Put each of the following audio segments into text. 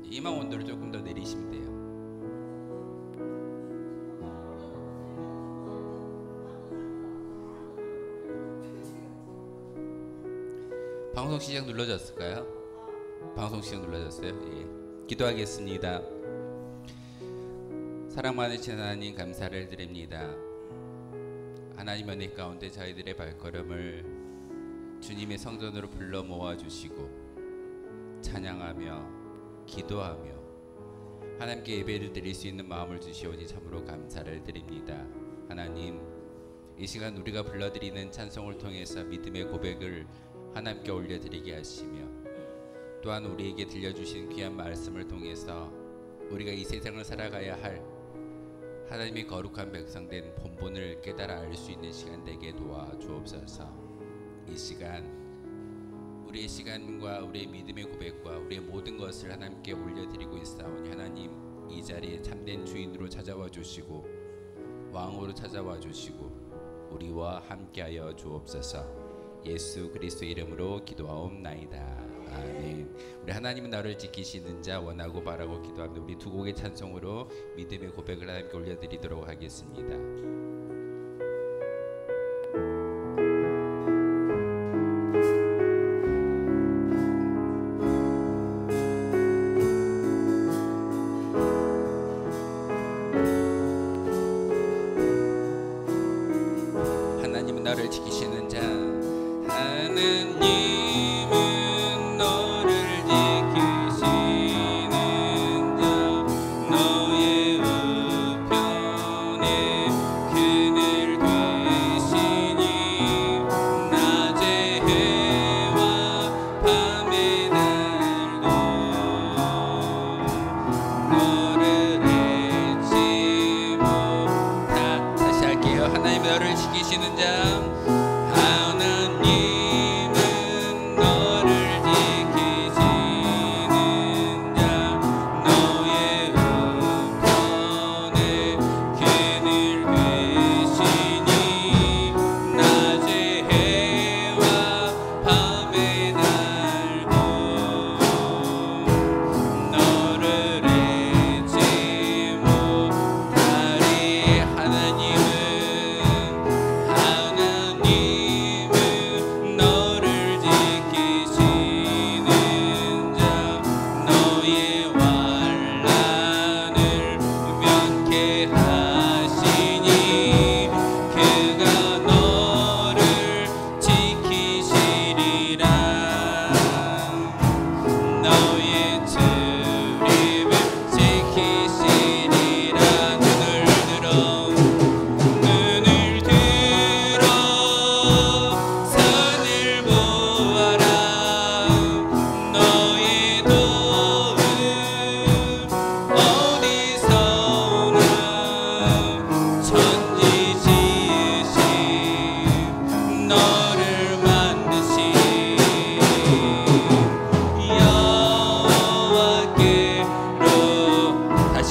이마 온도를 조금 더 내리시면 돼요. 방송 시작 눌러졌을까요? 방송 시작 눌러졌어요? 예. 기도하겠습니다. 사랑 많으신 하나님, 감사를 드립니다. 하나님 은혜 가운데 저희들의 발걸음을 주님의 성전으로 불러 모아주시고 찬양하며 기도하며 하나님께 예배를 드릴 수 있는 마음을 주시오니 참으로 감사를 드립니다. 하나님, 이 시간 우리가 불러드리는 찬송을 통해서 믿음의 고백을 하나님께 올려드리게 하시며 또한 우리에게 들려주신 귀한 말씀을 통해서 우리가 이 세상을 살아가야 할 하나님의 거룩한 백성된 본분을 깨달아 알 수 있는 시간 되게 도와주옵소서. 이 시간 우리의 시간과 우리의 믿음의 고백과 우리의 모든 것을 하나님께 올려드리고 있사오니 하나님, 이 자리에 참된 주인으로 찾아와 주시고 왕으로 찾아와 주시고 우리와 함께하여 주옵소서. 예수 그리스도의 이름으로 기도하옵나이다. 아멘. 우리 하나님은 나를 지키시는 자 원하고 바라고 기도합니다. 우리 두 곡의 찬송으로 믿음의 고백을 하나님께 올려드리도록 하겠습니다. 하나님은 나를 지키시는 자, 하느님은 너를 지키시는 자, 너의 우편에 그늘 되시니 낮의 해와 밤의 달도 너를 잊지 못하. 다시 할게요. 하나님은 너를 지키시는 자,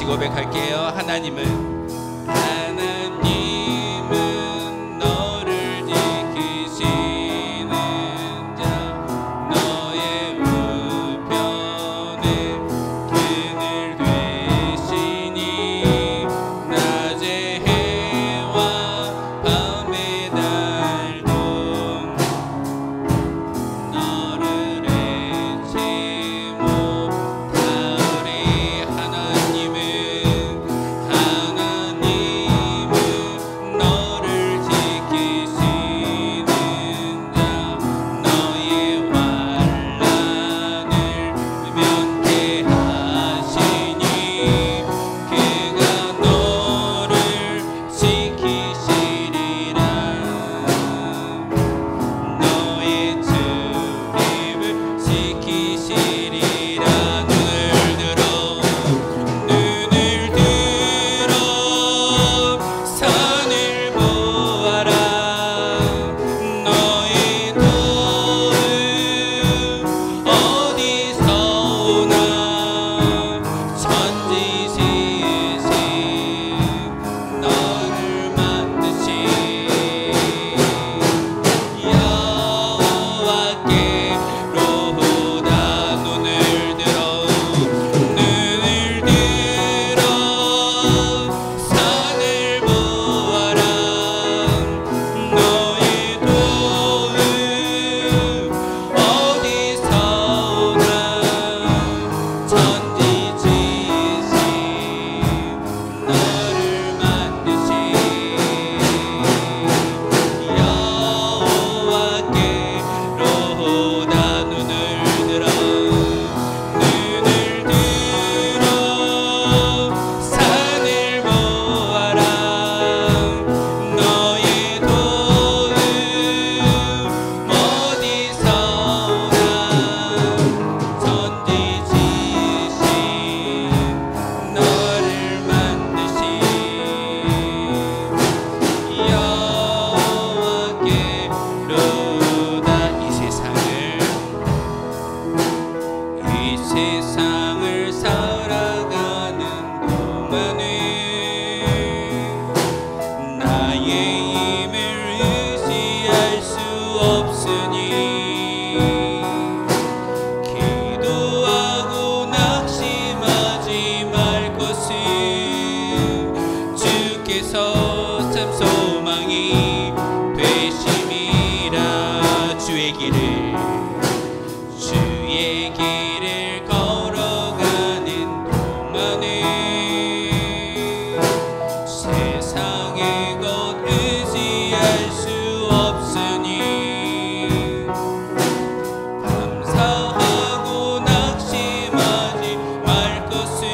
고백할게요. 하나님은 너를 지키시는 자, 너의 우편에 그늘 되시니 낮의 해와 밤의 달도 너를 잊지 못하리. 하나님은 세상을 살아가는 동안에 나의 힘을 의지할 수 없으니 기도하고 낙심하지 말 것은 주께서 참 소망이 되심이라. 주의 길을 걸어가는 동안에 세상의 것 의지할 수 없으니 감사하고 낙심하지 말 것은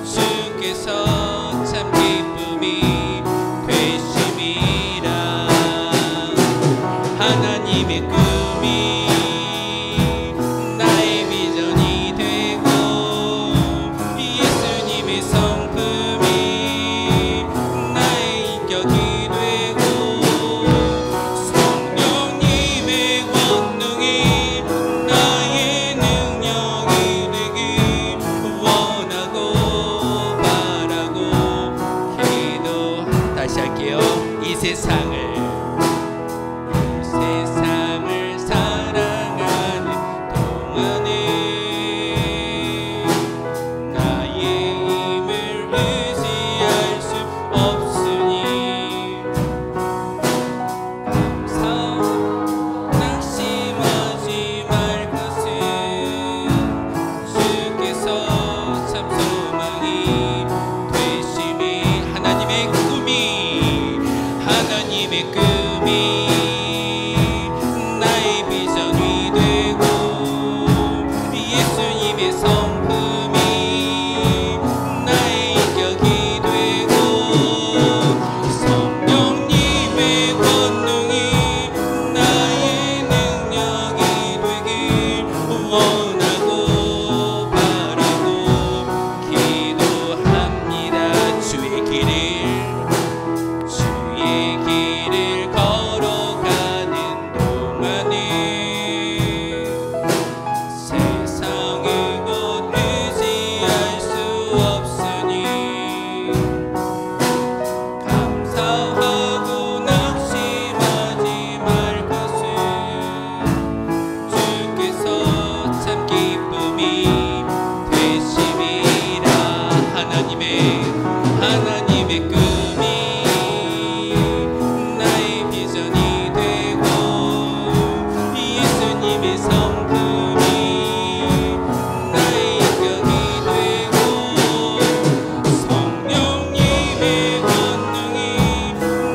주께서 참 기쁨이 되심이라. 하나님의 꿈이 나의 비전이 되고 예수님의 성품이 나의 인격이 되고 성령님의 권능이 나의 능력이 되길 원하고 바라고 기도. 다시 할게요. 이 세상을 사랑하는 동안에 나의 힘을 의지할 수 없으니 감사 낙심하지 말 것은 주께서 참 소망이 되심이. 하나님의 꿈이 나의 비전이 되고 예수님의 성품이 나의 인격이 되고 성령님의 권능이 나의 능력이 되길 원하고 바라고 기도합니다. 주의 길을 걸어가는 동안에 세상의 것 의지할 수 없으니 감사하고 낙심하지 말 것은 주께서 참 기쁨이 되심이라. 하나님의 꿈이 나의 비전이 되고 예수님의 성품이 나의 인격이 되고 성령님의 권능이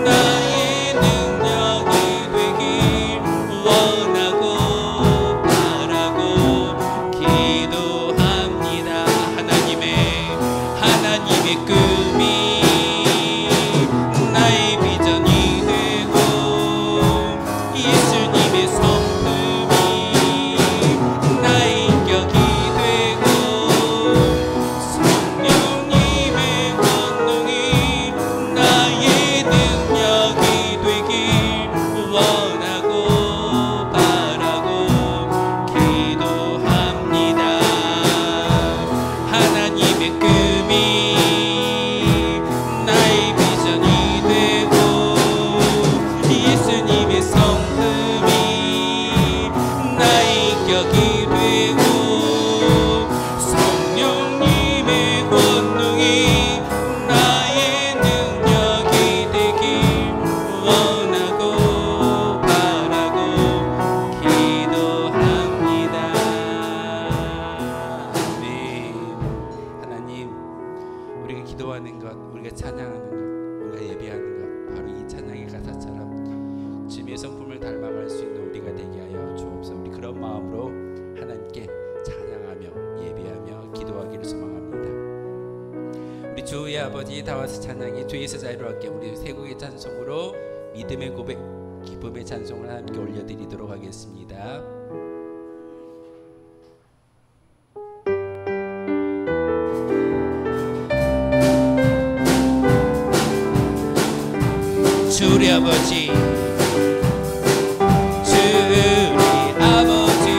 나의 능력이 되길 원하고 바라고 기도합니다. 하나님의 꿈이 나의 비전이 되고 예수님의 성품이 나의 인격이 되고 성령님의 권능이 나의 능력이 되길 원하고 바라고 기도합니다. 하나님의 꿈이 나의 비전이 되고 예수님의 성품이 나의 인격이 되고 성령님의 권능이 나의 능력이 되길 원하고 바라고 기도합니다. 아멘. 하나님, 우리가 기도하는 것, 우리가 찬양하는 것, 우리가 예배하는 것, 바로 이 찬양의 가사처럼 주님의 성품을 닮아갈 수 있는 우리가 되게 하여 주옵소서. 우리 그런 마음으로 하나님께 찬양하며 예배하며 기도하기를 소망합니다. 우리 주의 아버지 다와스 찬양이 주에서 자유로 함께 우리 세 곡의 찬송으로 믿음의 고백, 기쁨의 찬송을 함께 올려드리도록 하겠습니다. 주의 아버지, 주의 아버지,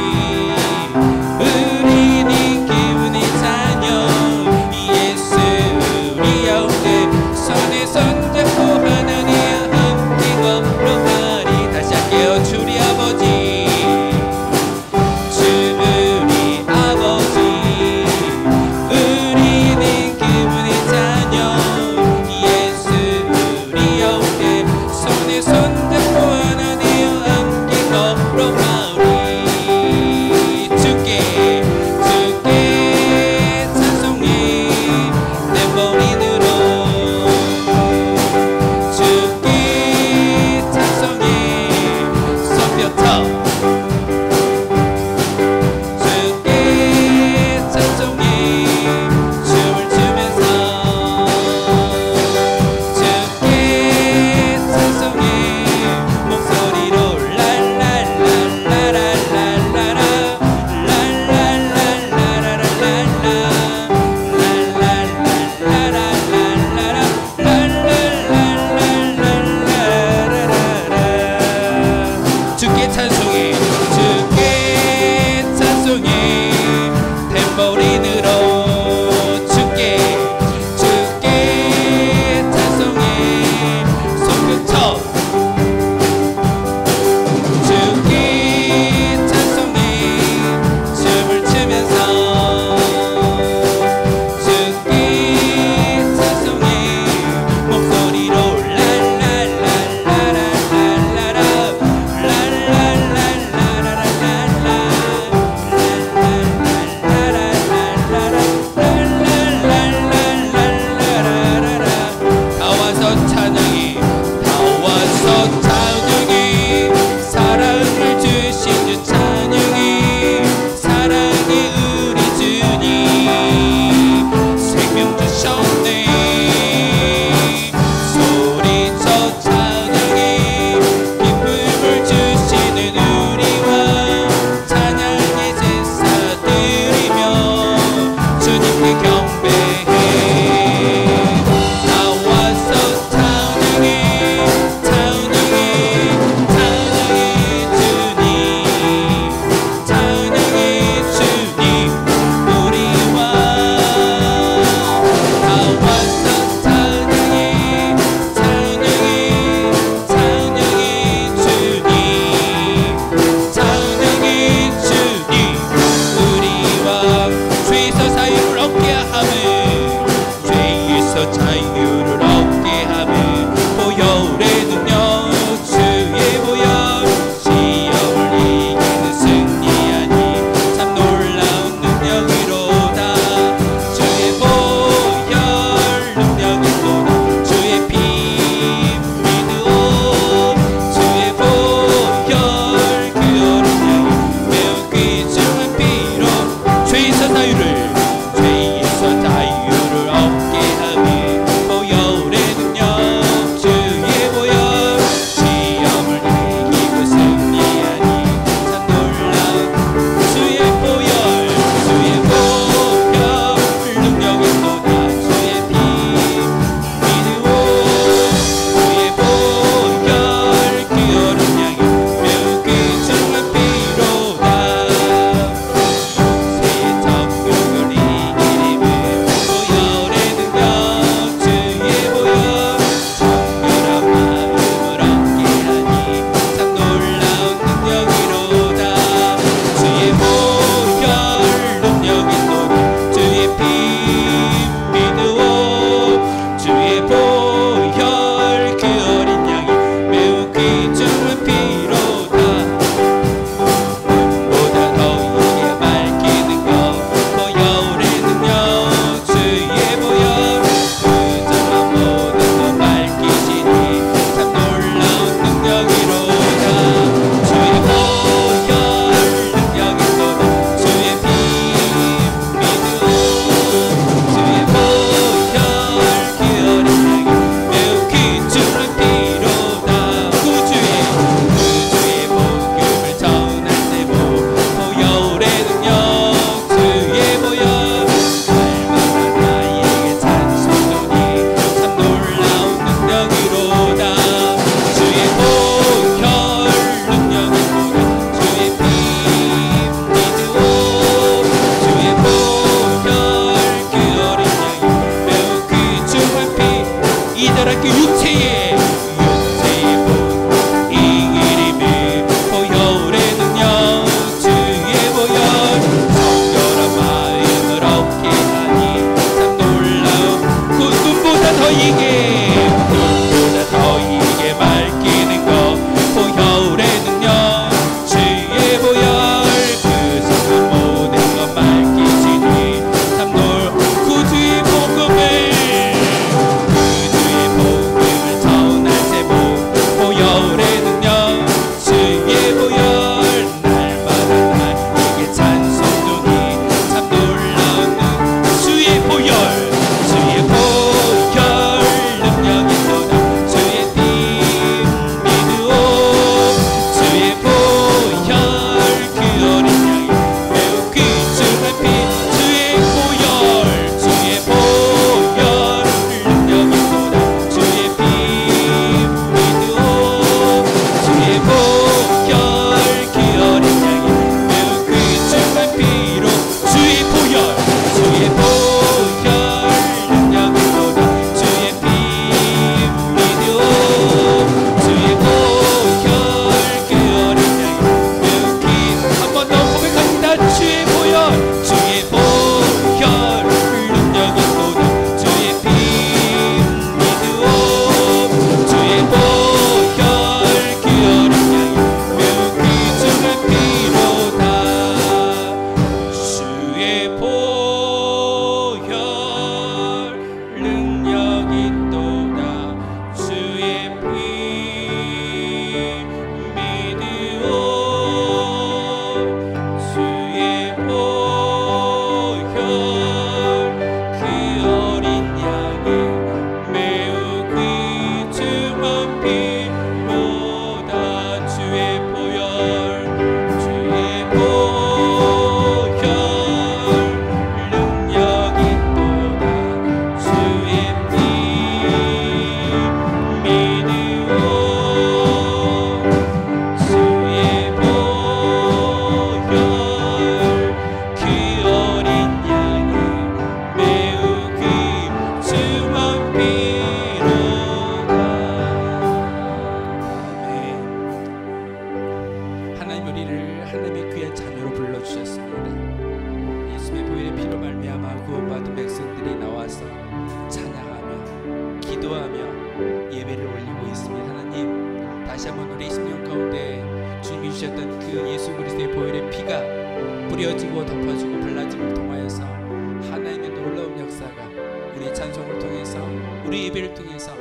뿌려지고 덮어지고 발라짐을 통하여서 하나님의 놀라운 역사가 우리 찬송을 통해서 우리 예배를 통해서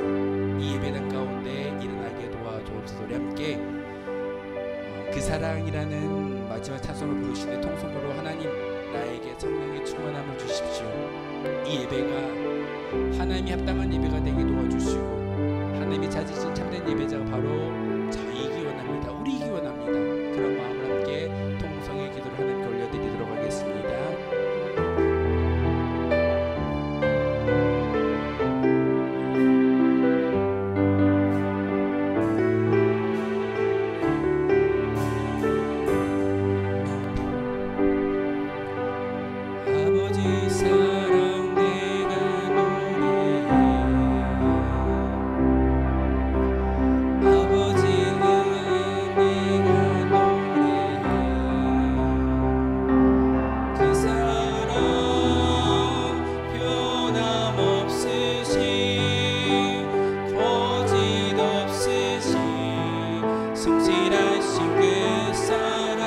이 예배당 가운데 일어나게 도와주옵소서. 우리 함께 그 사랑이라는 마지막 찬송을 부르시되 통성으로 하나님 나에게 성령의 충만함을 주십시오. 이 예배가 하나님이 합당한 예배가 되게 도와주시고 하나님이 찾으신 참된 예배자가 바로 저희이기 원합니다. 우리이기 원합니다. 그런 마음을 함께 통성의 기도를 하나님께 올려드리도록 하겠습니다. 아버지 사랑 내가 노래해 아버지 은혜 내가 노래해 그 사랑 변함없으신 거짓 없으신 성실하신 그 사랑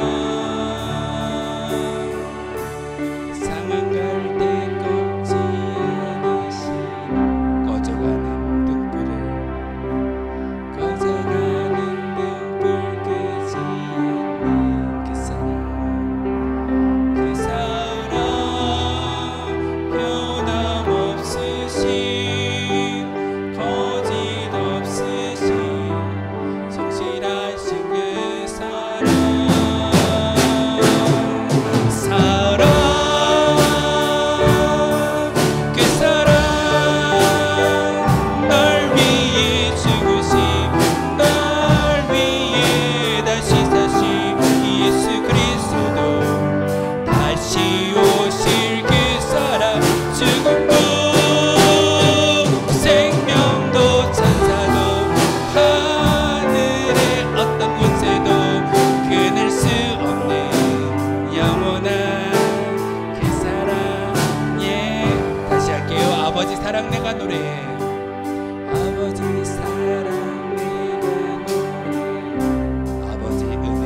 상한 갈 때 꺾지 않으신 꺼져가는 등불을 끄지 않는 그 사랑 변함없으신 거짓 없으신 성실하신 그 사랑 그 사랑 널 위해 죽으신 널 위해 다시 사신 예수 그리스도 다시 오실 그 사랑 죽음도 생명도 천사도 하늘의 어떤 권세도 끊을 수 없는 영원한 그 사랑 다시 할게요. 아버지 사랑 내가 노래해 아버지 사랑 내가 노래해 아버지 은혜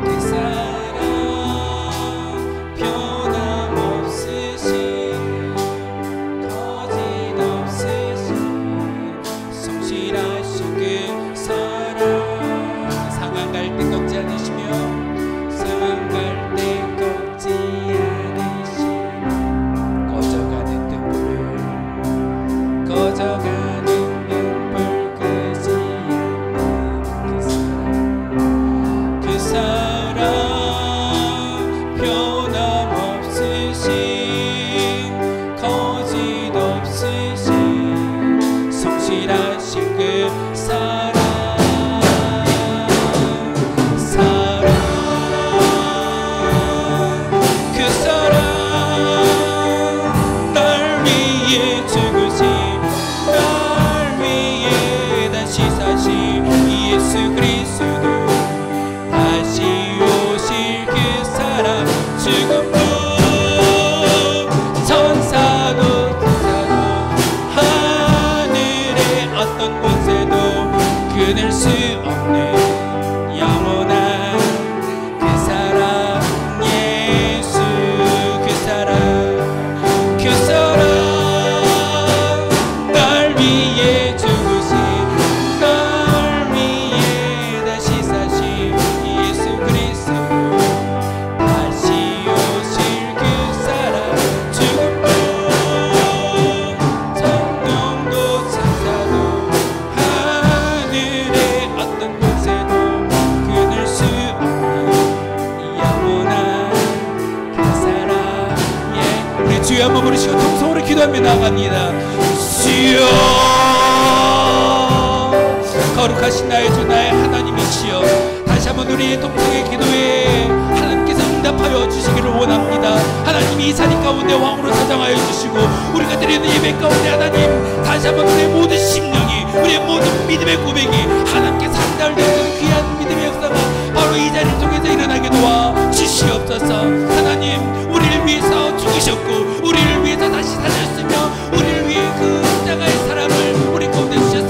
그 사랑 변함없으신 거짓 없으신 성실하신 그 사랑 상한 갈 때 꺾지 않으시며 상한 갈 때 꺾지 않으신 꺼져가는 등불을 꺼져가는 등불 끄지 않는 그 사랑 변함없으신 거짓 없으신 성실하신 그 사랑 그 사랑 날 위해 죽으신 날 위해 다시 사신 예수 그리스도 다시 오실 그 사랑 죽음도 천사도 천사도 하늘의 어떤 권세도 끊을 수 없는 영원한 그 사랑 예수 그 사랑 그 사랑 날 위해 죽으신 날 위해 다시 사신 예수 그리스도 다시 오실 그 사랑 죽음도 성령도 천사도 하늘의 어떤 권세도 끊을 수 없는 영원한 그 사랑 우리 주여 한번 부르시고 통성으로 기도하며 나아갑니다. 주여 거룩하신 나의 주 나의 하나님이시여 다시 한번 우리의 통성의 기도에 하나님께서 응답하여 주시기를 원합니다. 하나님이 이 자리 가운데 왕으로 사장하여 주시고 우리가 드리는 예배 가운데 하나님 다시 한번 우리의 모든 심령이 우리의 모든 믿음의 고백이 하나님께 상달되는 귀한 믿음의 역사가 바로 이 자리를 통해서 일어나게 도와 주시옵소서. 하나님 우리를 위해서 죽으셨고 우리를 위해서 다시 사셨으며 우리를 위해 그 십자가의 사랑을 우리 가운데 주셨습니다.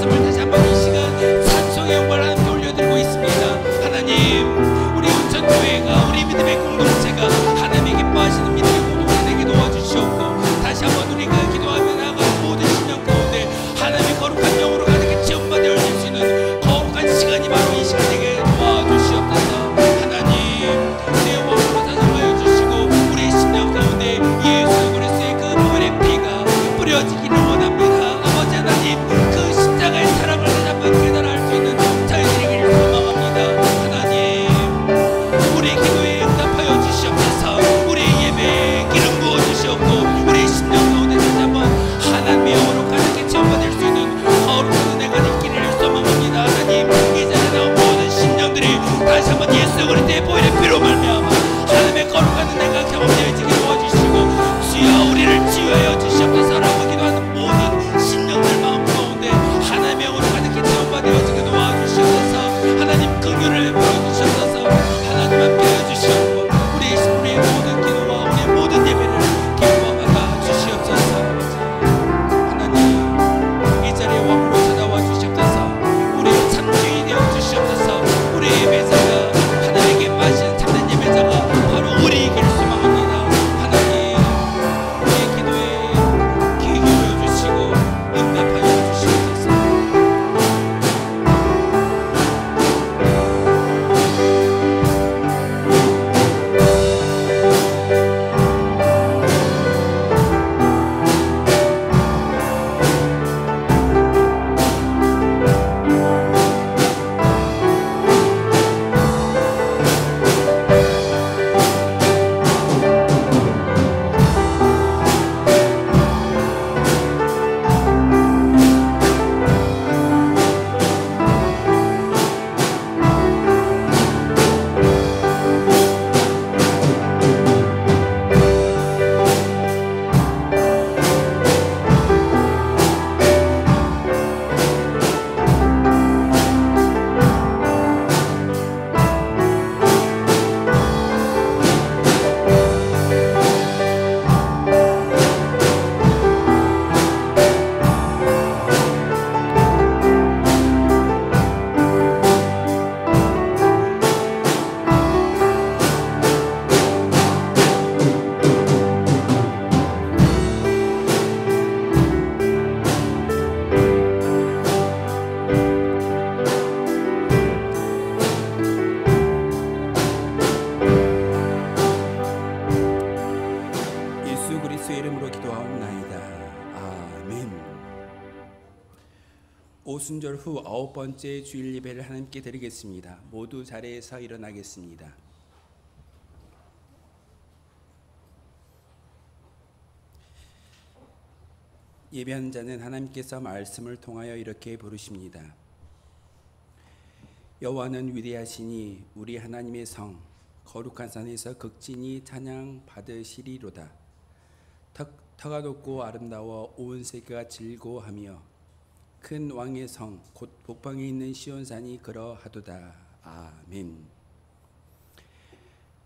오순절 후 9번째 주일 예배를 하나님께 드리겠습니다. 모두 자리에서 일어나겠습니다. 예배하는 자는 하나님께서 말씀을 통하여 이렇게 부르십니다. 여호와는 위대하시니 우리 하나님의 성 거룩한 산에서 극진히 찬양 받으시리로다. 터가 높고 아름다워 온 세계가 즐거워하며 큰 왕의 성 곧 북방에 있는 시온산이 그러하도다. 아멘.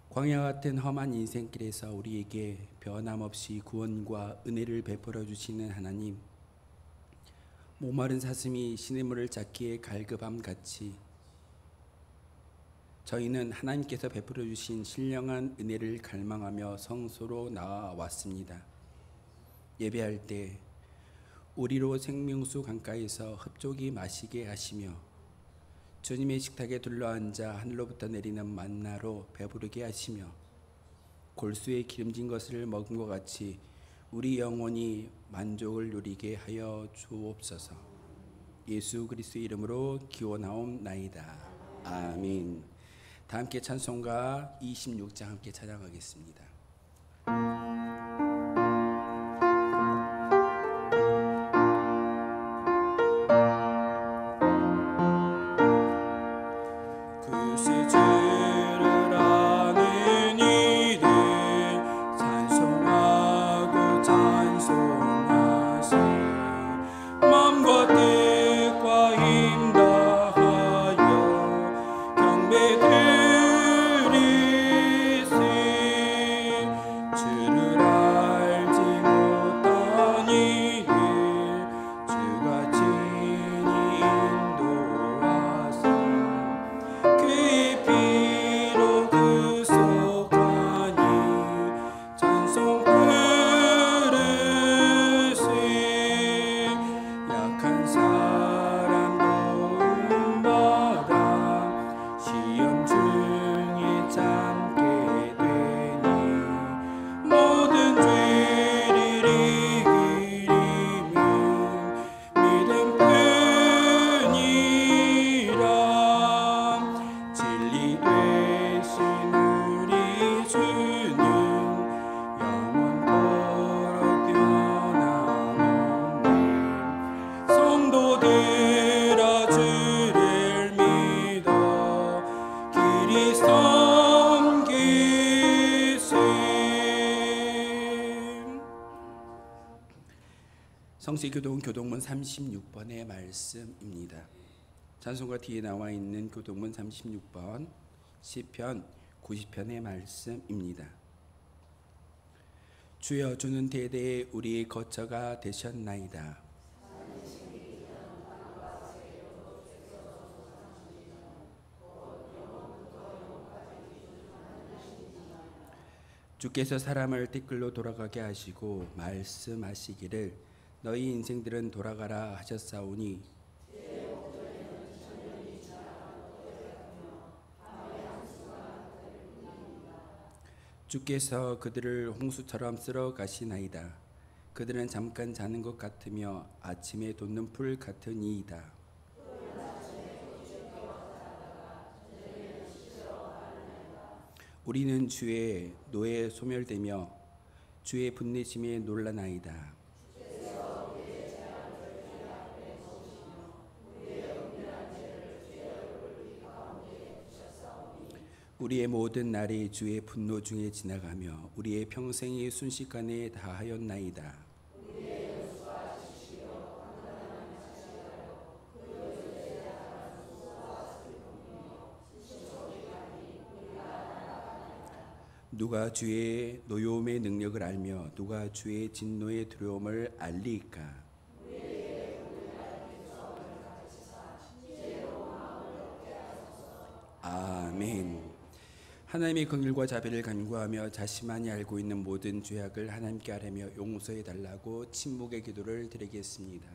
광야 같은 험한 인생길에서 우리에게 변함없이 구원과 은혜를 베풀어 주시는 하나님, 목마른 사슴이 시냇물을 찾기에 갈급함 같이 저희는 하나님께서 베풀어 주신 신령한 은혜를 갈망하며 성소로 나와왔습니다. 예배할 때 우리로 생명수 강가에서 흡족이 마시게 하시며 주님의 식탁에 둘러앉아 하늘로부터 내리는 만나로 배부르게 하시며 골수에 기름진 것을 먹은 것 같이 우리 영혼이 만족을 누리게 하여 주옵소서. 예수 그리스도의 이름으로 기원하옵나이다. 아멘. 다 함께 찬송가 26장 함께 찬양하겠습니다. 성시교동 교동문 36번의 말씀입니다. 찬송가 뒤에 나와 있는 교동문 36번 시편 90편의 말씀입니다. 주여, 주는 대대에 우리의 거처가 되셨나이다. 주께서 사람을 띠끌로 돌아가게 하시고 말씀하시기를 너희 인생들은 돌아가라 하셨사오니 주께서 그들을 홍수처럼 쓸어 가시나이다. 그들은 잠깐 자는 것 같으며 아침에 돋는 풀 같으니이다. 우리는 주의 노에 소멸되며 주의 분내심에 놀라나이다. 우리의 모든 날이 주의 분노 중에 지나가며 우리의 평생이 순식간에 다하였나이다. 누가 주의 노여움의 능력을 알며 누가 주의 진노의 두려움을 알리까? 아멘. 하나님의 긍휼과 자비를 간구하며 자신만이 알고 있는 모든 죄악을 하나님께 아뢰며 용서해 달라고 침묵의 기도를 드리겠습니다.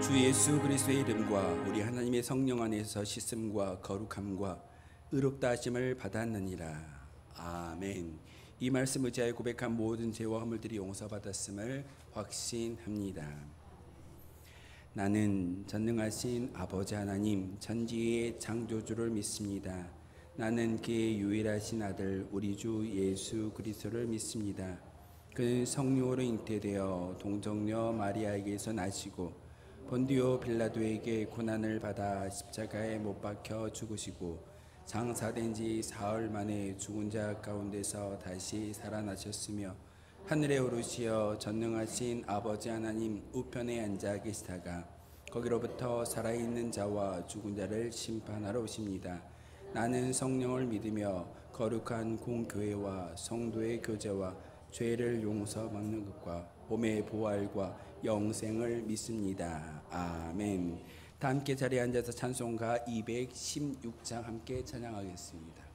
주 예수 그리스도의 이름과 우리 하나님의 성령 안에서 씻음과 거룩함과 의롭다 하심을 받았느니라. 아멘. 이 말씀 의지하여 고백한 모든 죄와 허물들이 용서받았음을 확신합니다. 나는 전능하신 아버지 하나님 천지의 창조주를 믿습니다. 나는 그의 유일하신 아들 우리 주 예수 그리스도를 믿습니다. 그는 성령으로 잉태되어 동정녀 마리아에게서 나시고 본디오 빌라도에게 고난을 받아 십자가에 못 박혀 죽으시고 장사된 지 사흘 만에 죽은 자 가운데서 다시 살아나셨으며 하늘에 오르시어 전능하신 아버지 하나님 우편에 앉아 계시다가 거기로부터 살아있는 자와 죽은 자를 심판하러 오십니다. 나는 성령을 믿으며 거룩한 공교회와 성도의 교제와 죄를 용서받는 것과 몸의 부활과 영생을 믿습니다. 아멘. 다 함께 자리에 앉아서 찬송가 216장 함께 찬양하겠습니다.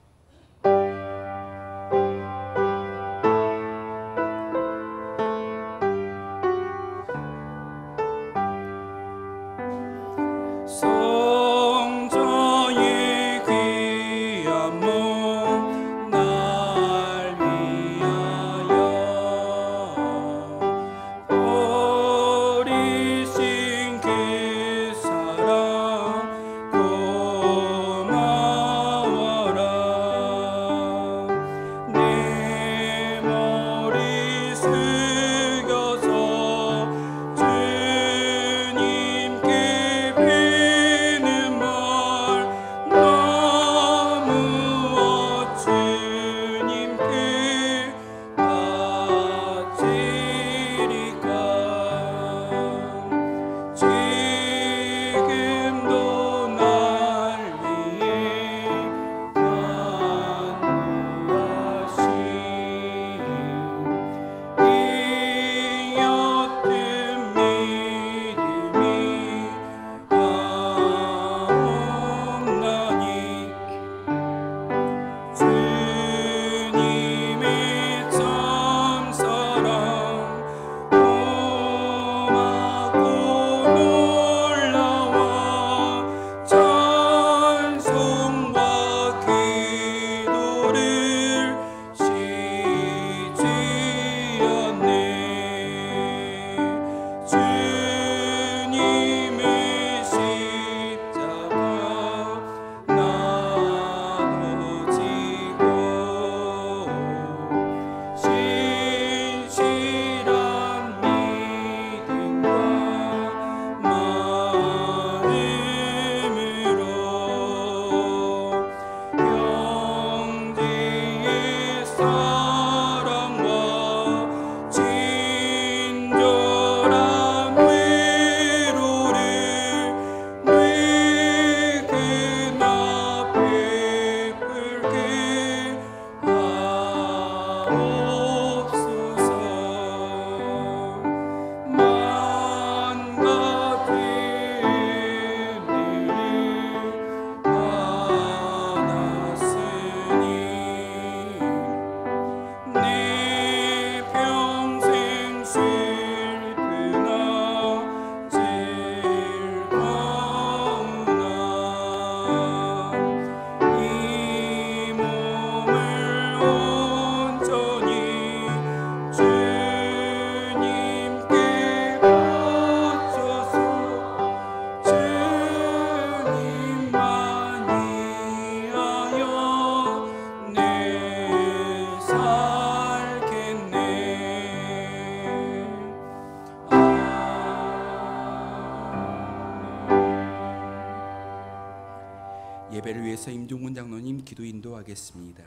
예배를 위해서 임종문 장로님 기도 인도하겠습니다.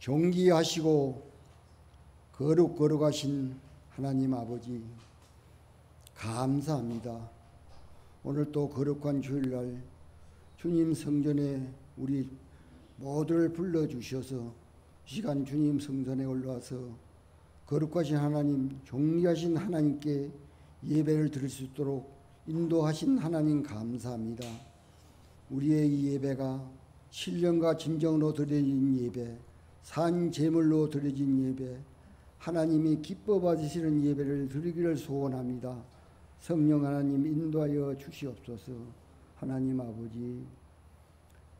존귀하시고 거룩하신 하나님 아버지 감사합니다. 오늘 또 거룩한 주일날 주님 성전에 우리 모두를 불러주셔서 이 시간 주님 성전에 올라와서 거룩하신 하나님, 존귀하신 하나님께 예배를 드릴 수 있도록 인도하신 하나님 감사합니다. 우리의 이 예배가 신령과 진정으로 드려진 예배, 산 제물로 드려진 예배, 하나님이 기뻐 받으시는 예배를 드리기를 소원합니다. 성령 하나님 인도하여 주시옵소서. 하나님 아버지,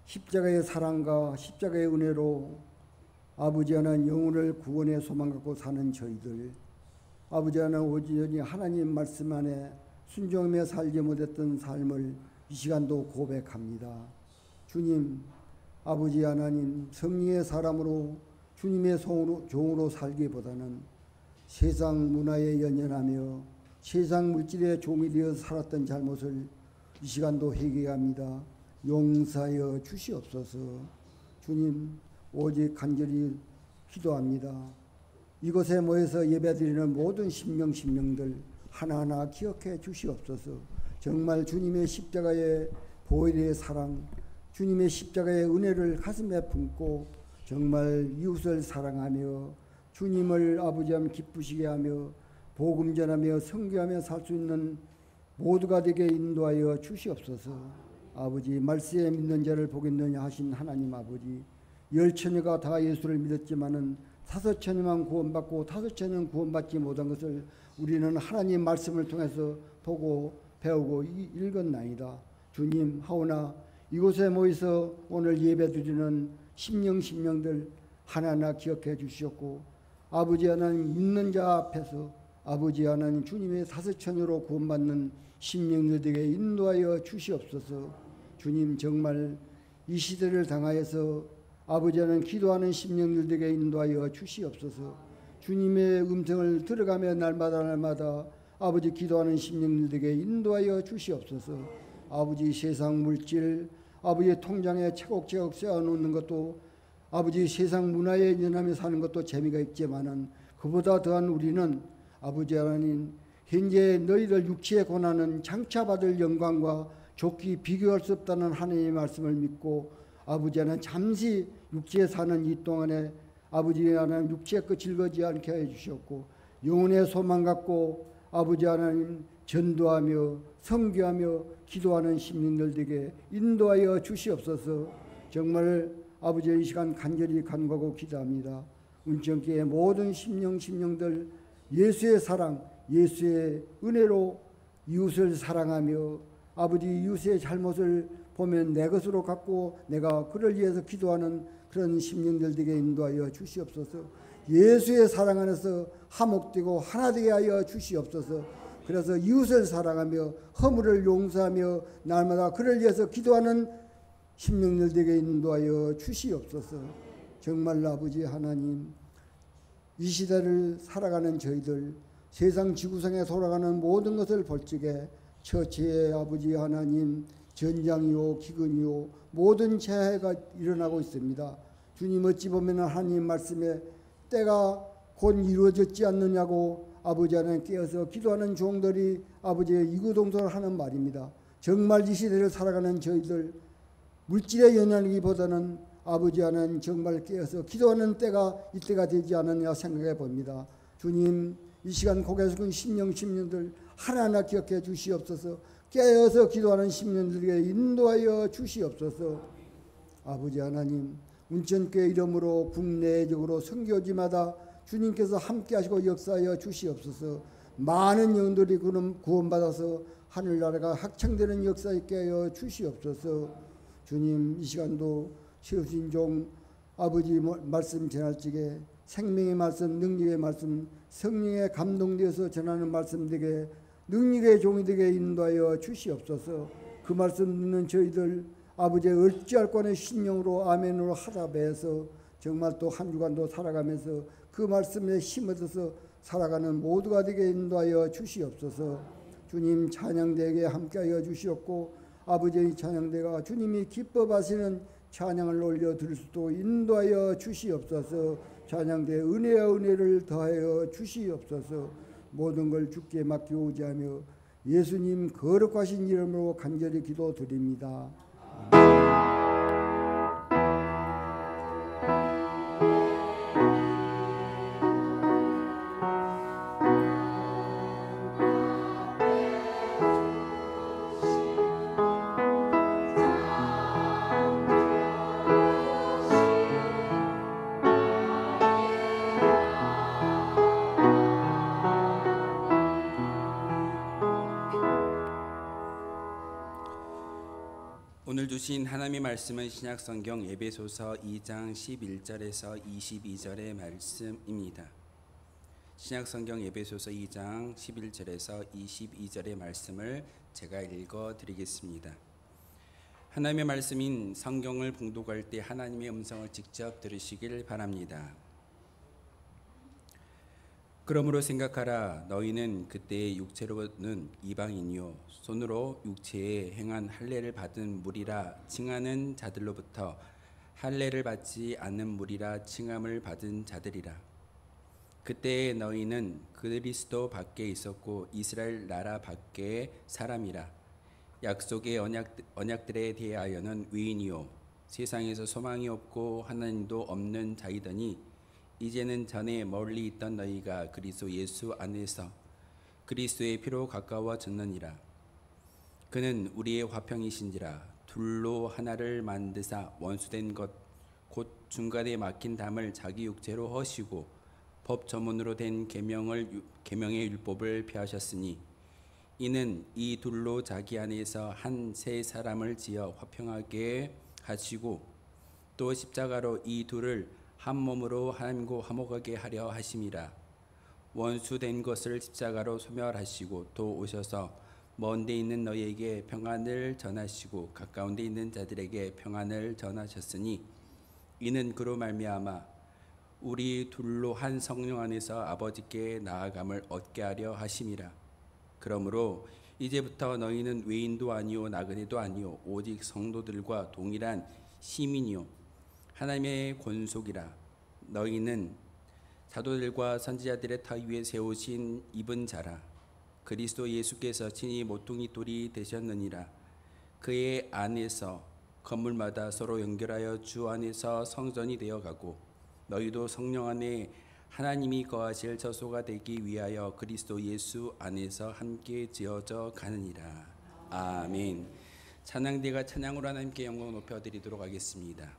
십자가의 사랑과 십자가의 은혜로 아버지 하나님 영혼을 구원의 소망 갖고 사는 저희들, 아버지 하나님 오직 하나님 말씀 안에 순종하며 살지 못했던 삶을 이 시간도 고백합니다. 주님, 아버지 하나님 성령의 사람으로 주님의 종으로 살기보다는 세상 문화에 연연하며 세상 물질의 종이 되어 살았던 잘못을 이 시간도 회개합니다. 용서하여 주시옵소서. 주님, 오직 간절히 기도합니다. 이곳에 모여서 예배드리는 모든 심령들 하나하나 기억해 주시옵소서. 정말 주님의 십자가의 보혈의 사랑, 주님의 십자가의 은혜를 가슴에 품고 정말 이웃을 사랑하며 주님을 아버지 하면 기쁘시게 하며 복음 전하며 선교하며 살 수 있는 모두가 되게 인도하여 주시옵소서. 아버지, 말세에 믿는 자를 보겠느냐 하신 하나님 아버지, 10처녀가 다 예수를 믿었지만은 5처녀만 구원받고 5처녀는 구원받지 못한 것을 우리는 하나님 말씀을 통해서 보고 배우고 읽었나이다. 주님, 하오나 이곳에 모여서 오늘 예배드리는 심령들 하나하나 기억해 주시옵고, 아버지 하나님 믿는 자 앞에서 아버지 하나님 주님의 사서천으로 구원받는 심령들에게 인도하여 주시옵소서. 주님, 정말 이 시대를 당하여서 아버지 하나님 기도하는 심령들에게 인도하여 주시옵소서. 주님의 음성을 들어가며 날마다 아버지 기도하는 심령들에게 인도하여 주시옵소서. 아버지, 세상 물질 아버지의 통장에 차곡차곡 쌓아놓는 것도 아버지 세상 문화에 연연하며 사는 것도 재미가 있지만은 그보다 더한 우리는 아버지 하나님 현재 너희들 육체의 고난은 장차 받을 영광과 좋게 비교할 수 없다는 하나님의 말씀을 믿고 아버지 하나님 잠시 육체에 사는 이 동안에 아버지 하나님 육체의 끝 즐거지 않게 해주셨고 영혼의 소망 갖고 아버지 하나님 전도하며 선교하며 기도하는 시민들에게 인도하여 주시옵소서. 정말 아버지의 이 시간 간절히 간구하고 기도합니다. 운천교의 모든 심령들 예수의 사랑, 예수의 은혜로 이웃을 사랑하며 아버지 이웃의 잘못을 보면 내 것으로 갖고 내가 그를 위해서 기도하는 그런 심령들에게 인도하여 주시옵소서. 예수의 사랑 안에서 화목되고 하나 되게 하여 주시옵소서. 그래서 이웃을 사랑하며 허물을 용서하며 날마다 그를 위해서 기도하는 심령들에게 인도하여 주시옵소서. 정말 아버지 하나님, 이 시대를 살아가는 저희들, 세상 지구상에 돌아가는 모든 것을 볼 적에 처치의 아버지 하나님, 전장이요 기근이요 모든 재해가 일어나고 있습니다. 주님, 어찌 보면 하나님 말씀에 때가 곧 이루어졌지 않느냐고 아버지 하나님 깨어서 기도하는 종들이 아버지의 이구동성을 하는 말입니다. 정말 이 시대를 살아가는 저희들 물질에 연연하기보다는 아버지 하나님 정말 깨어서 기도하는 때가 이때가 되지 않느냐 생각해 봅니다. 주님, 이 시간 고개 숙인 심령들 하나하나 기억해 주시옵소서. 깨어서 기도하는 심령들에게 인도하여 주시옵소서. 아버지 하나님, 운천교회 이름으로 국내적으로 선교지마다 주님께서 함께 하시고 역사하여 주시옵소서. 많은 영혼들이 구원받아서 하늘나라가 확창되는 역사 있게 하여 주시옵소서. 주님, 이 시간도 세우신 종 아버지 말씀 전할 적에 생명의 말씀, 능력의 말씀, 성령에 감동되어서 전하는 말씀들에게 능력의 종이 되게 인도하여 주시옵소서. 그 말씀 듣는 저희들 아버지의 어찌할 권의 신령으로 아멘으로 하답해서 정말 또 한 주간도 살아가면서 그 말씀에 힘 얻어서 살아가는 모두가 되게 인도하여 주시옵소서. 주님, 찬양대에게 함께하여 주시옵고 아버지의 찬양대가 주님이 기뻐하시는 찬양을 올려 드릴 수도 인도하여 주시옵소서. 찬양대에 은혜와 은혜를 더하여 주시옵소서. 모든 걸 주께 맡기오지 하며 예수님 거룩하신 이름으로 간절히 기도드립니다. 오늘 주신 하나님의 말씀은 신약성경 에베소서 2장 11절에서 22절의 말씀입니다. 신약성경 에베소서 2장 11절에서 22절의 말씀을 제가 읽어드리겠습니다. 하나님의 말씀인 성경을 봉독할 때 하나님의 음성을 직접 들으시길 바랍니다. 그러므로 생각하라. 너희는 그때의 육체로는 이방인이요 손으로 육체에 행한 할례를 받은 무리라 칭하는 자들로부터 할례를 받지 않는 무리라 칭함을 받은 자들이라. 그때에 너희는 그리스도 밖에 있었고 이스라엘 나라 밖의 사람이라. 약속의 언약들에 대하여는 위인이요 세상에서 소망이 없고 하나님도 없는 자이더니 이제는 전에 멀리 있던 너희가 그리스도 예수 안에서 그리스도의 피로 가까워졌느니라. 그는 우리의 화평이신지라. 둘로 하나를 만드사 원수된 것 곧 중간에 막힌 담을 자기 육체로 허시고 법 전문으로 된 계명의 율법을 폐하셨으니 이는 이 둘로 자기 안에서 한 새 사람을 지어 화평하게 하시고 또 십자가로 이 둘을 한 몸으로 하나님과 화목하게 하려 하심이라. 원수된 것을 십자가로 소멸하시고 또 오셔서 먼 데 있는 너희에게 평안을 전하시고 가까운 데 있는 자들에게 평안을 전하셨으니 이는 그로 말미암아 우리 둘로 한 성령 안에서 아버지께 나아감을 얻게 하려 하심이라. 그러므로 이제부터 너희는 외인도 아니요 나그네도 아니요 오직 성도들과 동일한 시민이요 하나님의 권속이라. 너희는 사도들과 선지자들의 터 위에 세우신 입은 자라. 그리스도 예수께서 친히 모퉁이 돌이 되셨느니라. 그의 안에서 건물마다 서로 연결하여 주 안에서 성전이 되어가고 너희도 성령 안에 하나님이 거하실 처소가 되기 위하여 그리스도 예수 안에서 함께 지어져 가느니라. 아멘. 찬양대가 찬양으로 하나님께 영광 높여드리도록 하겠습니다.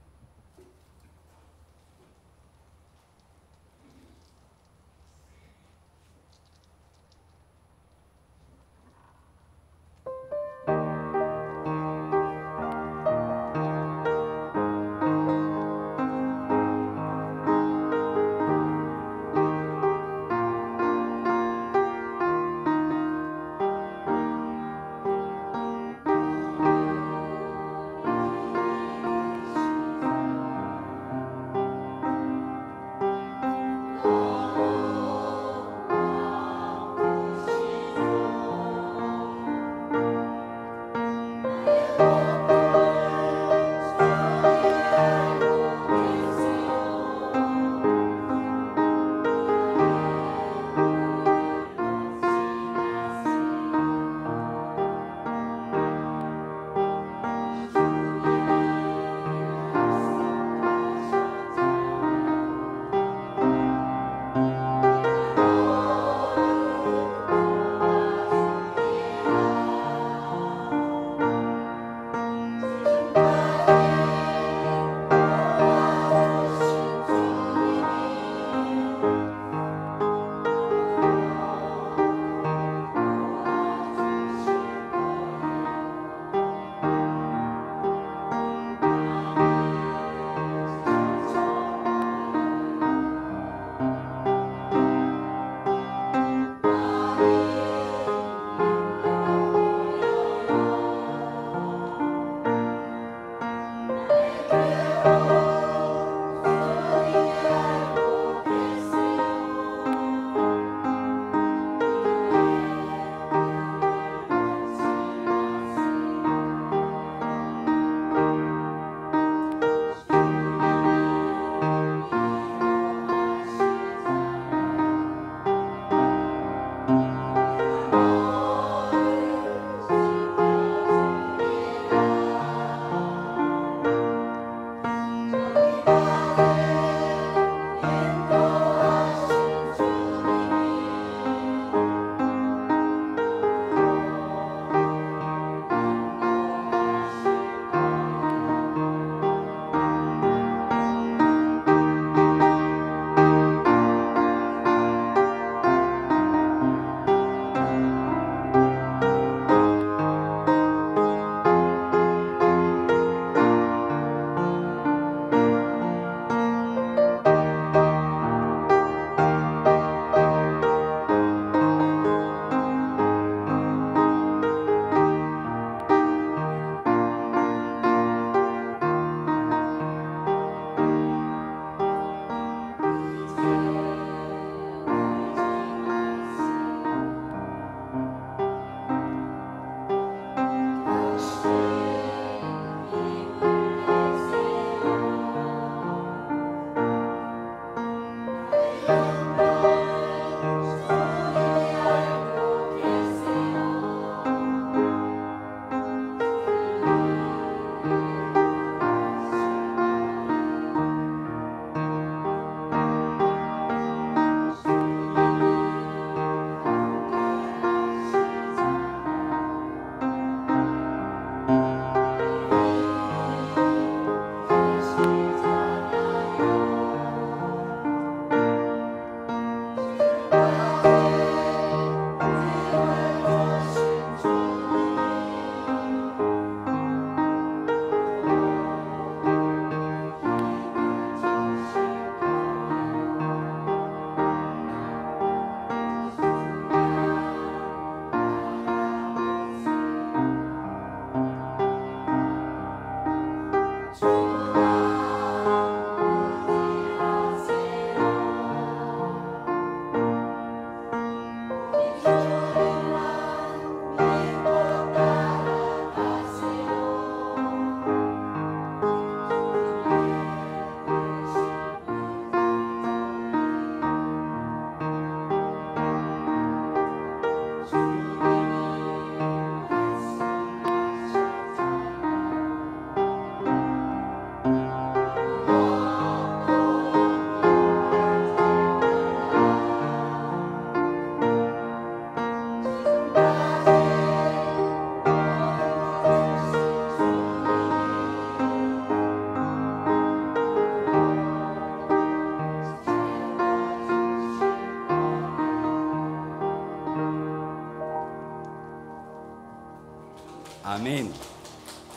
아멘.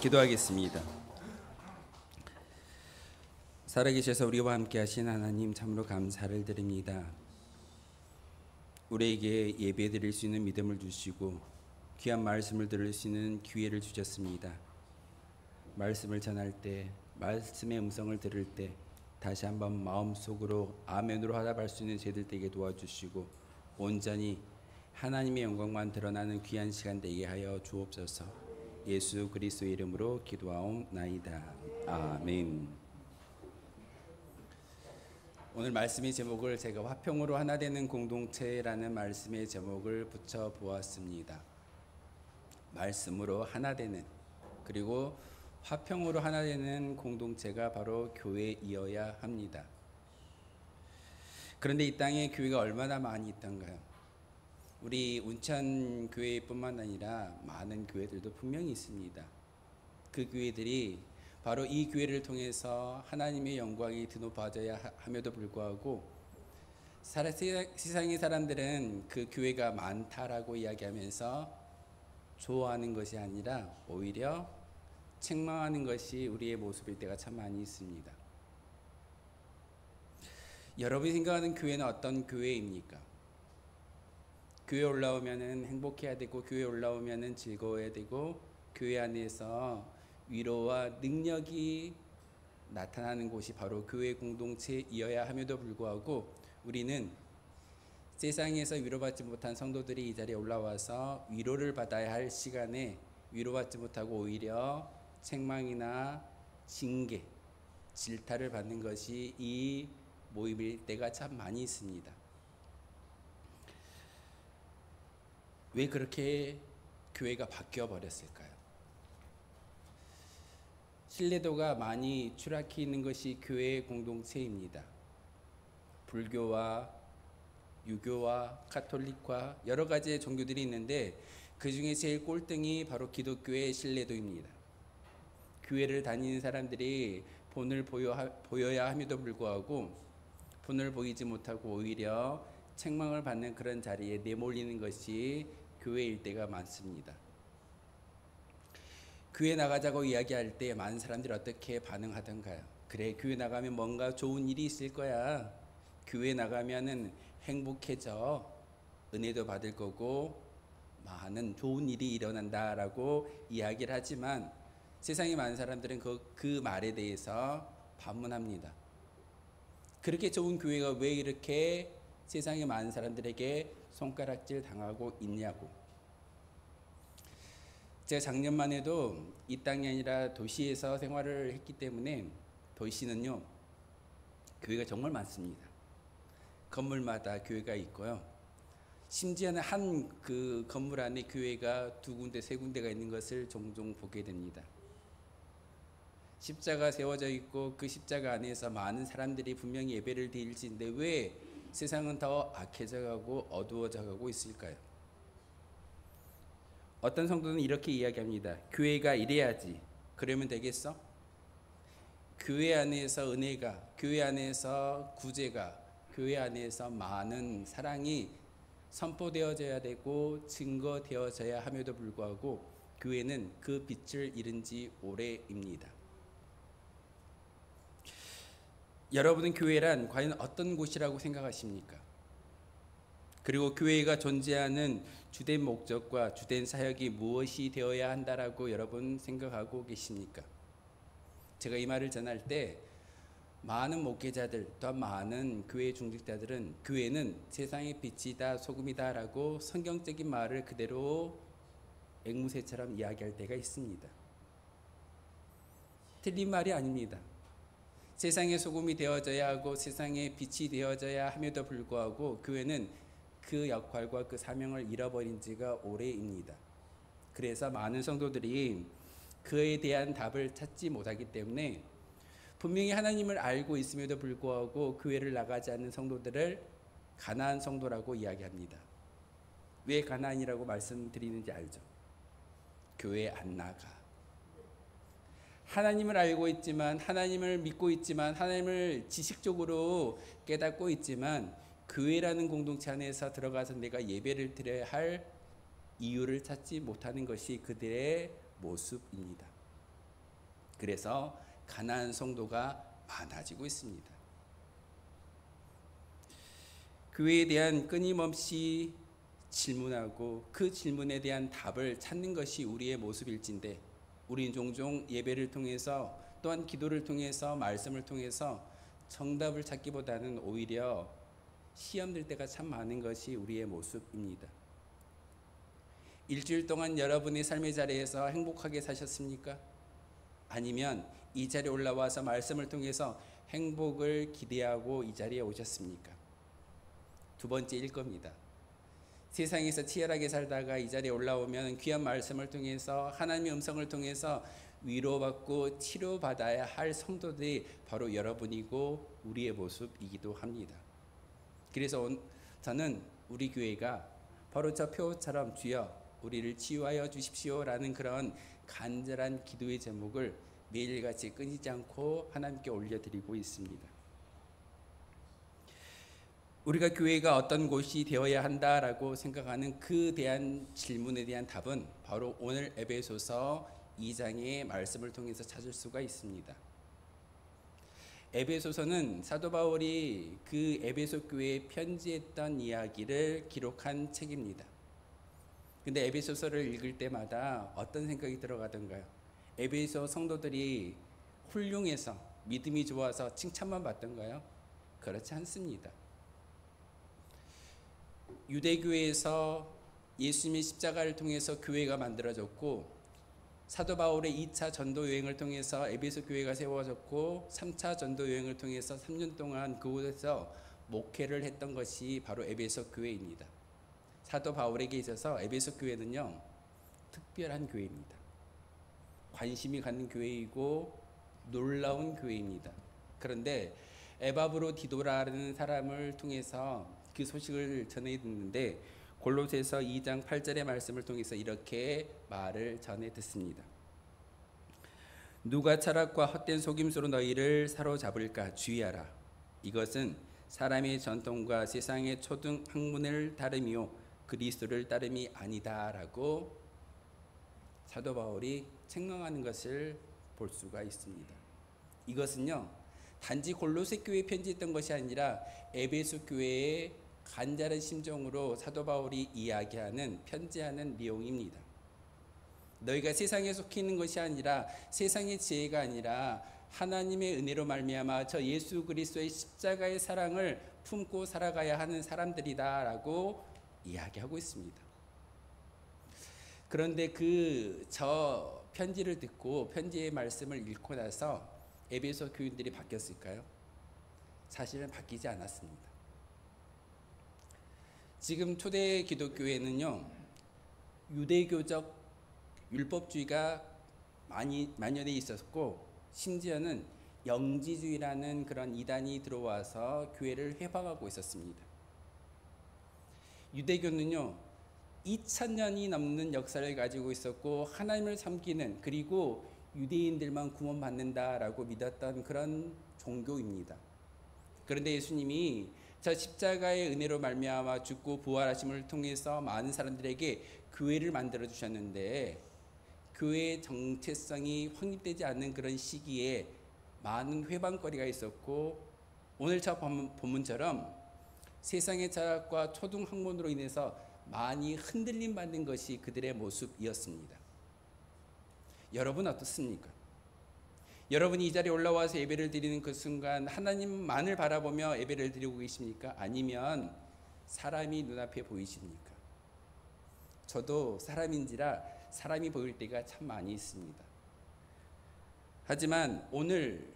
기도하겠습니다. 살아계셔서 우리와 함께 하신 하나님 참으로 감사를 드립니다. 우리에게 예배 드릴 수 있는 믿음을 주시고 귀한 말씀을 들을 수 있는 기회를 주셨습니다. 말씀을 전할 때, 말씀의 음성을 들을 때 다시 한번 마음속으로 아멘으로 화답할 수 있는 저희들 되게 도와주시고 온전히 하나님의 영광만 드러나는 귀한 시간 되게 하여 주옵소서. 예수 그리스도의 이름으로 기도하옵나이다. 아멘. 오늘 말씀의 제목을 제가 화평으로 하나 되는 공동체라는 말씀의 제목을 붙여 보았습니다. 말씀으로 하나 되는, 그리고 화평으로 하나 되는 공동체가 바로 교회이어야 합니다. 그런데 이 땅에 교회가 얼마나 많이 있던가요? 우리 운천 교회뿐만 아니라 많은 교회들도 분명히 있습니다. 그 교회들이 바로 이 교회를 통해서 하나님의 영광이 드높아져야 함에도 불구하고 세상의 사람들은 그 교회가 많다라고 이야기하면서 좋아하는 것이 아니라 오히려 책망하는 것이 우리의 모습일 때가 참 많이 있습니다. 여러분이 생각하는 교회는 어떤 교회입니까? 교회 올라오면은 행복해야 되고, 교회 올라오면은 즐거워야 되고, 교회 안에서 위로와 능력이 나타나는 곳이 바로 교회 공동체이어야 함에도 불구하고 우리는 세상에서 위로받지 못한 성도들이 이 자리에 올라와서 위로를 받아야 할 시간에 위로받지 못하고 오히려 책망이나 징계, 질타를 받는 것이 이 모임일 때가 참 많이 있습니다. 왜 그렇게 교회가 바뀌어 버렸을까요? 신뢰도가 많이 추락해 있는 것이 교회 공동체입니다. 불교와 유교와 카톨릭과 여러 가지의 종교들이 있는데 그 중에 제일 꼴등이 바로 기독교의 신뢰도입니다. 교회를 다니는 사람들이 본을 보여야 함에도 불구하고 본을 보이지 못하고 오히려 책망을 받는 그런 자리에 내몰리는 것이 교회일 때가 많습니다. 교회 나가자고 이야기할 때 많은 사람들이 어떻게 반응하던가요? 그래, 교회 나가면 뭔가 좋은 일이 있을 거야. 교회 나가면은 행복해져. 은혜도 받을 거고 많은 좋은 일이 일어난다라고 이야기를 하지만 세상에 많은 사람들은 그 말에 대해서 반문합니다. 그렇게 좋은 교회가 왜 이렇게 세상에 많은 사람들에게 손가락질 당하고 있냐고. 제가 작년만 해도 이 땅이 아니라 도시에서 생활을 했기 때문에 도시는요, 교회가 정말 많습니다. 건물마다 교회가 있고요. 심지어는 한 그 건물 안에 교회가 2군데, 3군데가 있는 것을 종종 보게 됩니다. 십자가 세워져 있고 그 십자가 안에서 많은 사람들이 분명히 예배를 드릴지인데 왜 세상은 더 악해져 가고 어두워져 가고 있을까요? 어떤 성도는 이렇게 이야기합니다. 교회가 이래야지. 그러면 되겠어? 교회 안에서 은혜가, 교회 안에서 구제가, 교회 안에서 많은 사랑이 선포되어져야 되고 증거되어져야 함에도 불구하고 교회는 그 빛을 잃은 지 오래입니다. 여러분은 교회란 과연 어떤 곳이라고 생각하십니까? 그리고 교회가 존재하는 주된 목적과 주된 사역이 무엇이 되어야 한다라고 여러분 생각하고 계십니까? 제가 이 말을 전할 때 많은 목회자들 또한 많은 교회 중직자들은 교회는 세상의 빛이다 소금이다 라고 성경적인 말을 그대로 앵무새처럼 이야기할 때가 있습니다. 틀린 말이 아닙니다. 세상의 소금이 되어져야 하고 세상의 빛이 되어져야 함에도 불구하고 교회는 그 역할과 그 사명을 잃어버린 지가 오래입니다. 그래서 많은 성도들이 그에 대한 답을 찾지 못하기 때문에 분명히 하나님을 알고 있음에도 불구하고 교회를 나가지 않는 성도들을 가나안 성도라고 이야기합니다. 왜 가나안이라고 말씀드리는지 알죠? 교회 안 나가. 하나님을 알고 있지만, 하나님을 믿고 있지만, 하나님을 지식적으로 깨닫고 있지만 교회라는 공동체 안에서 들어가서 내가 예배를 드려야 할 이유를 찾지 못하는 것이 그들의 모습입니다. 그래서 가나안 성도가 많아지고 있습니다. 교회에 대한 끊임없이 질문하고 그 질문에 대한 답을 찾는 것이 우리의 모습일진데 우리는 종종 예배를 통해서 또한 기도를 통해서 말씀을 통해서 정답을 찾기보다는 오히려 시험 들 때가 참 많은 것이 우리의 모습입니다. 일주일 동안 여러분의 삶의 자리에서 행복하게 사셨습니까? 아니면 이 자리에 올라와서 말씀을 통해서 행복을 기대하고 이 자리에 오셨습니까? 두 번째일 겁니다. 세상에서 치열하게 살다가 이 자리에 올라오면 귀한 말씀을 통해서 하나님의 음성을 통해서 위로받고 치료받아야 할 성도들이 바로 여러분이고 우리의 모습이기도 합니다. 그래서 저는 우리 교회가 바로 저 표처럼 주여 우리를 치유하여 주십시오라는 그런 간절한 기도의 제목을 매일같이 끊이지 않고 하나님께 올려드리고 있습니다. 우리가 교회가 어떤 곳이 되어야 한다라고 생각하는 그 대한 질문에 대한 답은 바로 오늘 에베소서 2장의 말씀을 통해서 찾을 수가 있습니다. 에베소서는 사도 바울이 그 에베소 교회에 편지했던 이야기를 기록한 책입니다. 근데 에베소서를 읽을 때마다 어떤 생각이 들어가던가요? 에베소 성도들이 훌륭해서 믿음이 좋아서 칭찬만 받던가요? 그렇지 않습니다. 유대교회에서 예수님의 십자가를 통해서 교회가 만들어졌고 사도 바울의 2차 전도 여행을 통해서 에베소 교회가 세워졌고 3차 전도 여행을 통해서 3년 동안 그곳에서 목회를 했던 것이 바로 에베소 교회입니다. 사도 바울에게 있어서 에베소 교회는요 특별한 교회입니다. 관심이 갖는 교회이고 놀라운 교회입니다. 그런데 에바브로디도라는 사람을 통해서 그 소식을 전해 듣는데 골로새서 2장 8절의 말씀을 통해서 이렇게 말을 전해 듣습니다. 누가 철학과 헛된 속임수로 너희를 사로잡을까 주의하라. 이것은 사람의 전통과 세상의 초등 학문을 따름이요 그리스도를 따름이 아니다라고 사도 바울이 책망하는 것을 볼 수가 있습니다. 이것은요 단지 골로새 교회에 편지했던 것이 아니라 에베소 교회의 간절한 심정으로 사도 바울이 이야기하는 편지하는 내용입니다. 너희가 세상에 속해 있는 것이 아니라 세상의 지혜가 아니라 하나님의 은혜로 말미암아 저 예수 그리스도의 십자가의 사랑을 품고 살아가야 하는 사람들이다라고 이야기하고 있습니다. 그런데 저 편지를 듣고 편지의 말씀을 읽고 나서 에베소 교인들이 바뀌었을까요? 사실은 바뀌지 않았습니다. 지금 초대 기독교회는요 유대교적 율법주의가 만연해 있었고 심지어는 영지주의라는 그런 이단이 들어와서 교회를 회방하고 있었습니다. 유대교는요 2000년이 넘는 역사를 가지고 있었고 하나님을 섬기는 그리고 유대인들만 구원받는다라고 믿었던 그런 종교입니다. 그런데 예수님이 저 십자가의 은혜로 말미암아 죽고 부활하심을 통해서 많은 사람들에게 교회를 만들어 주셨는데, 교회의 정체성이 확립되지 않는 그런 시기에 많은 회방거리가 있었고, 오늘 저 본문처럼 세상의 철학과 초등 학문으로 인해서 많이 흔들림 받는 것이 그들의 모습이었습니다. 여러분 어떻습니까? 여러분이 이 자리에 올라와서 예배를 드리는 그 순간 하나님만을 바라보며 예배를 드리고 계십니까? 아니면 사람이 눈앞에 보이십니까? 저도 사람인지라 사람이 보일 때가 참 많이 있습니다. 하지만 오늘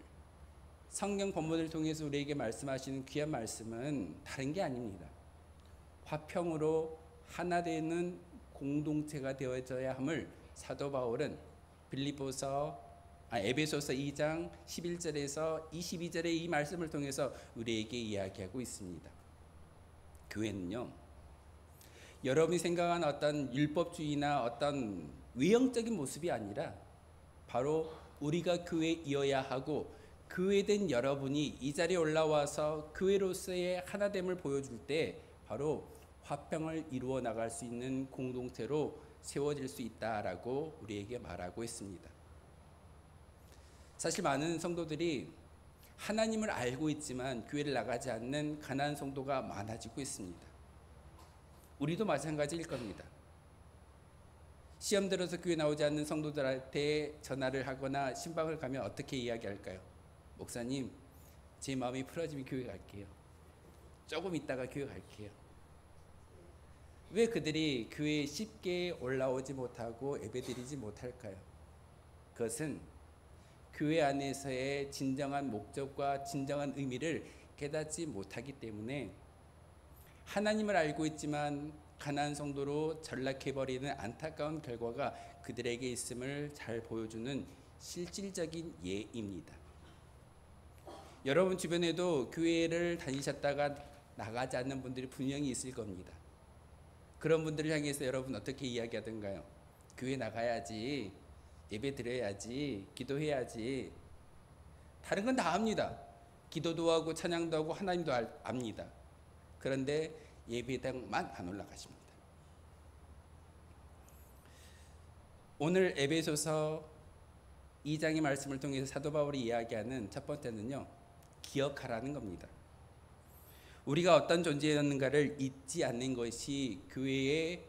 성경 본문을 통해서 우리에게 말씀하시는 귀한 말씀은 다른 게 아닙니다. 화평으로 하나 되는 공동체가 되어져야 함을 사도 바울은 에베소서 2장 11절에서 22절의 이 말씀을 통해서 우리에게 이야기하고 있습니다. 교회는요, 여러분이 생각한 어떤 율법주의나 어떤 외형적인 모습이 아니라 바로 우리가 교회이어야 하고, 교회된 여러분이 이 자리에 올라와서 교회로서의 하나됨을 보여줄 때 바로 화평을 이루어 나갈 수 있는 공동체로 세워질 수 있다라고 우리에게 말하고 있습니다. 사실 많은 성도들이 하나님을 알고 있지만 교회를 나가지 않는 가난한 성도가 많아지고 있습니다. 우리도 마찬가지일 겁니다. 시험 들어서 교회 나오지 않는 성도들한테 전화를 하거나 신방을 가면 어떻게 이야기할까요? 목사님, 제 마음이 풀어지면 교회 갈게요. 조금 있다가 교회 갈게요. 왜 그들이 교회에 쉽게 올라오지 못하고 예배드리지 못할까요? 그것은 교회 안에서의 진정한 목적과 진정한 의미를 깨닫지 못하기 때문에, 하나님을 알고 있지만 가난한 성도로 전락해버리는 안타까운 결과가 그들에게 있음을 잘 보여주는 실질적인 예입니다. 여러분 주변에도 교회를 다니셨다가 나가지 않는 분들이 분명히 있을 겁니다. 그런 분들을 향해서 여러분 어떻게 이야기하던가요? 교회 나가야지, 예배 드려야지, 기도해야지. 다른 건 다 압니다. 기도도 하고 찬양도 하고 하나님도 압니다. 그런데 예배당만 안 올라가십니다. 오늘 에베소서 2장의 말씀을 통해서 사도 바울이 이야기하는 첫 번째는요, 기억하라는 겁니다. 우리가 어떤 존재였는가를 잊지 않는 것이 교회의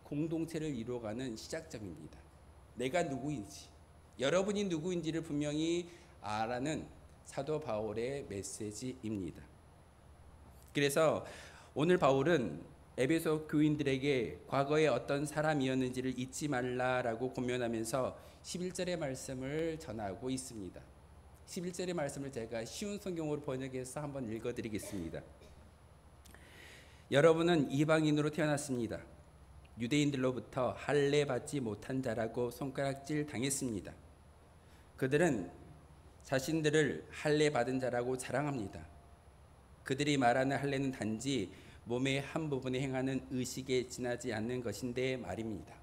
공동체를 이루어가는 시작점입니다. 내가 누구인지, 여러분이 누구인지를 분명히 알아는 사도 바울의 메시지입니다. 그래서 오늘 바울은 에베소 교인들에게 과거에 어떤 사람이었는지를 잊지 말라라고 권면하면서 11절의 말씀을 전하고 있습니다. 11절의 말씀을 제가 쉬운 성경으로 번역해서 한번 읽어드리겠습니다. 여러분은 이방인으로 태어났습니다. 유대인들로부터 할례 받지 못한 자라고 손가락질 당했습니다. 그들은 자신들을 할례 받은 자라고 자랑합니다. 그들이 말하는 할례는 단지 몸의 한 부분에 행하는 의식에 지나지 않는 것인데 말입니다.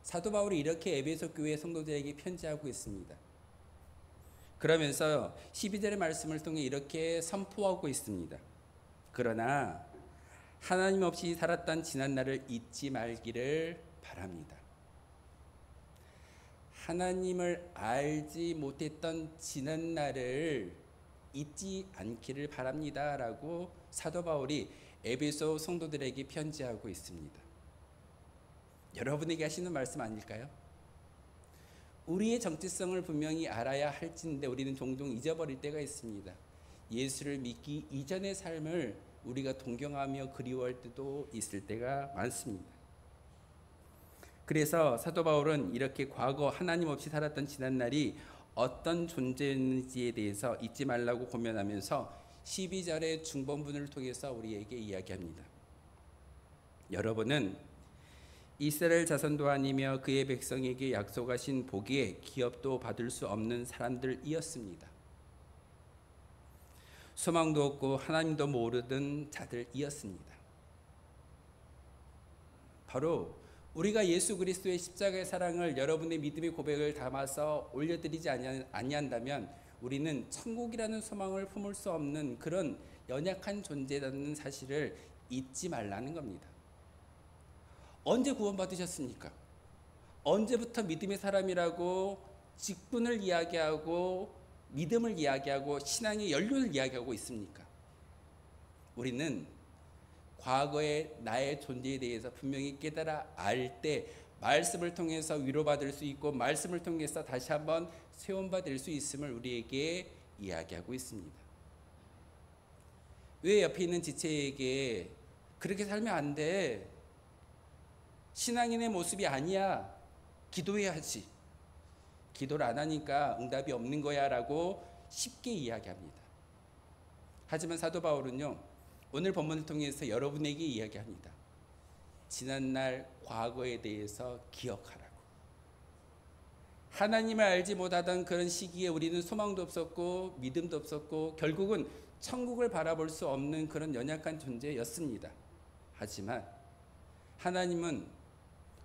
사도 바울이 이렇게 에베소 교회 성도들에게 편지하고 있습니다. 그러면서 12절의 말씀을 통해 이렇게 선포하고 있습니다. 그러나 하나님 없이 살았던 지난 날을 잊지 말기를 바랍니다. 하나님을 알지 못했던 지난 날을 잊지 않기를 바랍니다 라고 사도 바울이 에베소 성도들에게 편지하고 있습니다. 여러분에게 하시는 말씀 아닐까요? 우리의 정체성을 분명히 알아야 할진데 우리는 종종 잊어버릴 때가 있습니다. 예수를 믿기 이전의 삶을 우리가 동경하며 그리워할 때도 있을 때가 많습니다. 그래서 사도 바울은 이렇게 과거 하나님 없이 살았던 지난 날이 어떤 존재였는지에 대해서 잊지 말라고 권면하면서 12절의 중본문을 통해서 우리에게 이야기합니다. 여러분은 이스라엘 자손도 아니며 그의 백성에게 약속하신 복에 기업도 받을 수 없는 사람들이었습니다. 소망도 없고 하나님도 모르던 자들이었습니다. 바로 우리가 예수 그리스도의 십자가의 사랑을 여러분의 믿음의 고백을 담아서 올려드리지 아니한다면 우리는 천국이라는 소망을 품을 수 없는 그런 연약한 존재라는 사실을 잊지 말라는 겁니다. 언제 구원받으셨습니까? 언제부터 믿음의 사람이라고 직분을 이야기하고 믿음을 이야기하고 신앙의 연륜을 이야기하고 있습니까? 우리는 과거의 나의 존재에 대해서 분명히 깨달아 알 때 말씀을 통해서 위로받을 수 있고 말씀을 통해서 다시 한번 세움받을 수 있음을 우리에게 이야기하고 있습니다. 왜 옆에 있는 지체에게 그렇게 살면 안 돼, 신앙인의 모습이 아니야, 기도해야지, 기도를 안 하니까 응답이 없는 거야 라고 쉽게 이야기합니다. 하지만 사도 바울은요, 오늘 본문을 통해서 여러분에게 이야기합니다. 지난날 과거에 대해서 기억하라고. 하나님을 알지 못하던 그런 시기에 우리는 소망도 없었고 믿음도 없었고 결국은 천국을 바라볼 수 없는 그런 연약한 존재였습니다. 하지만 하나님은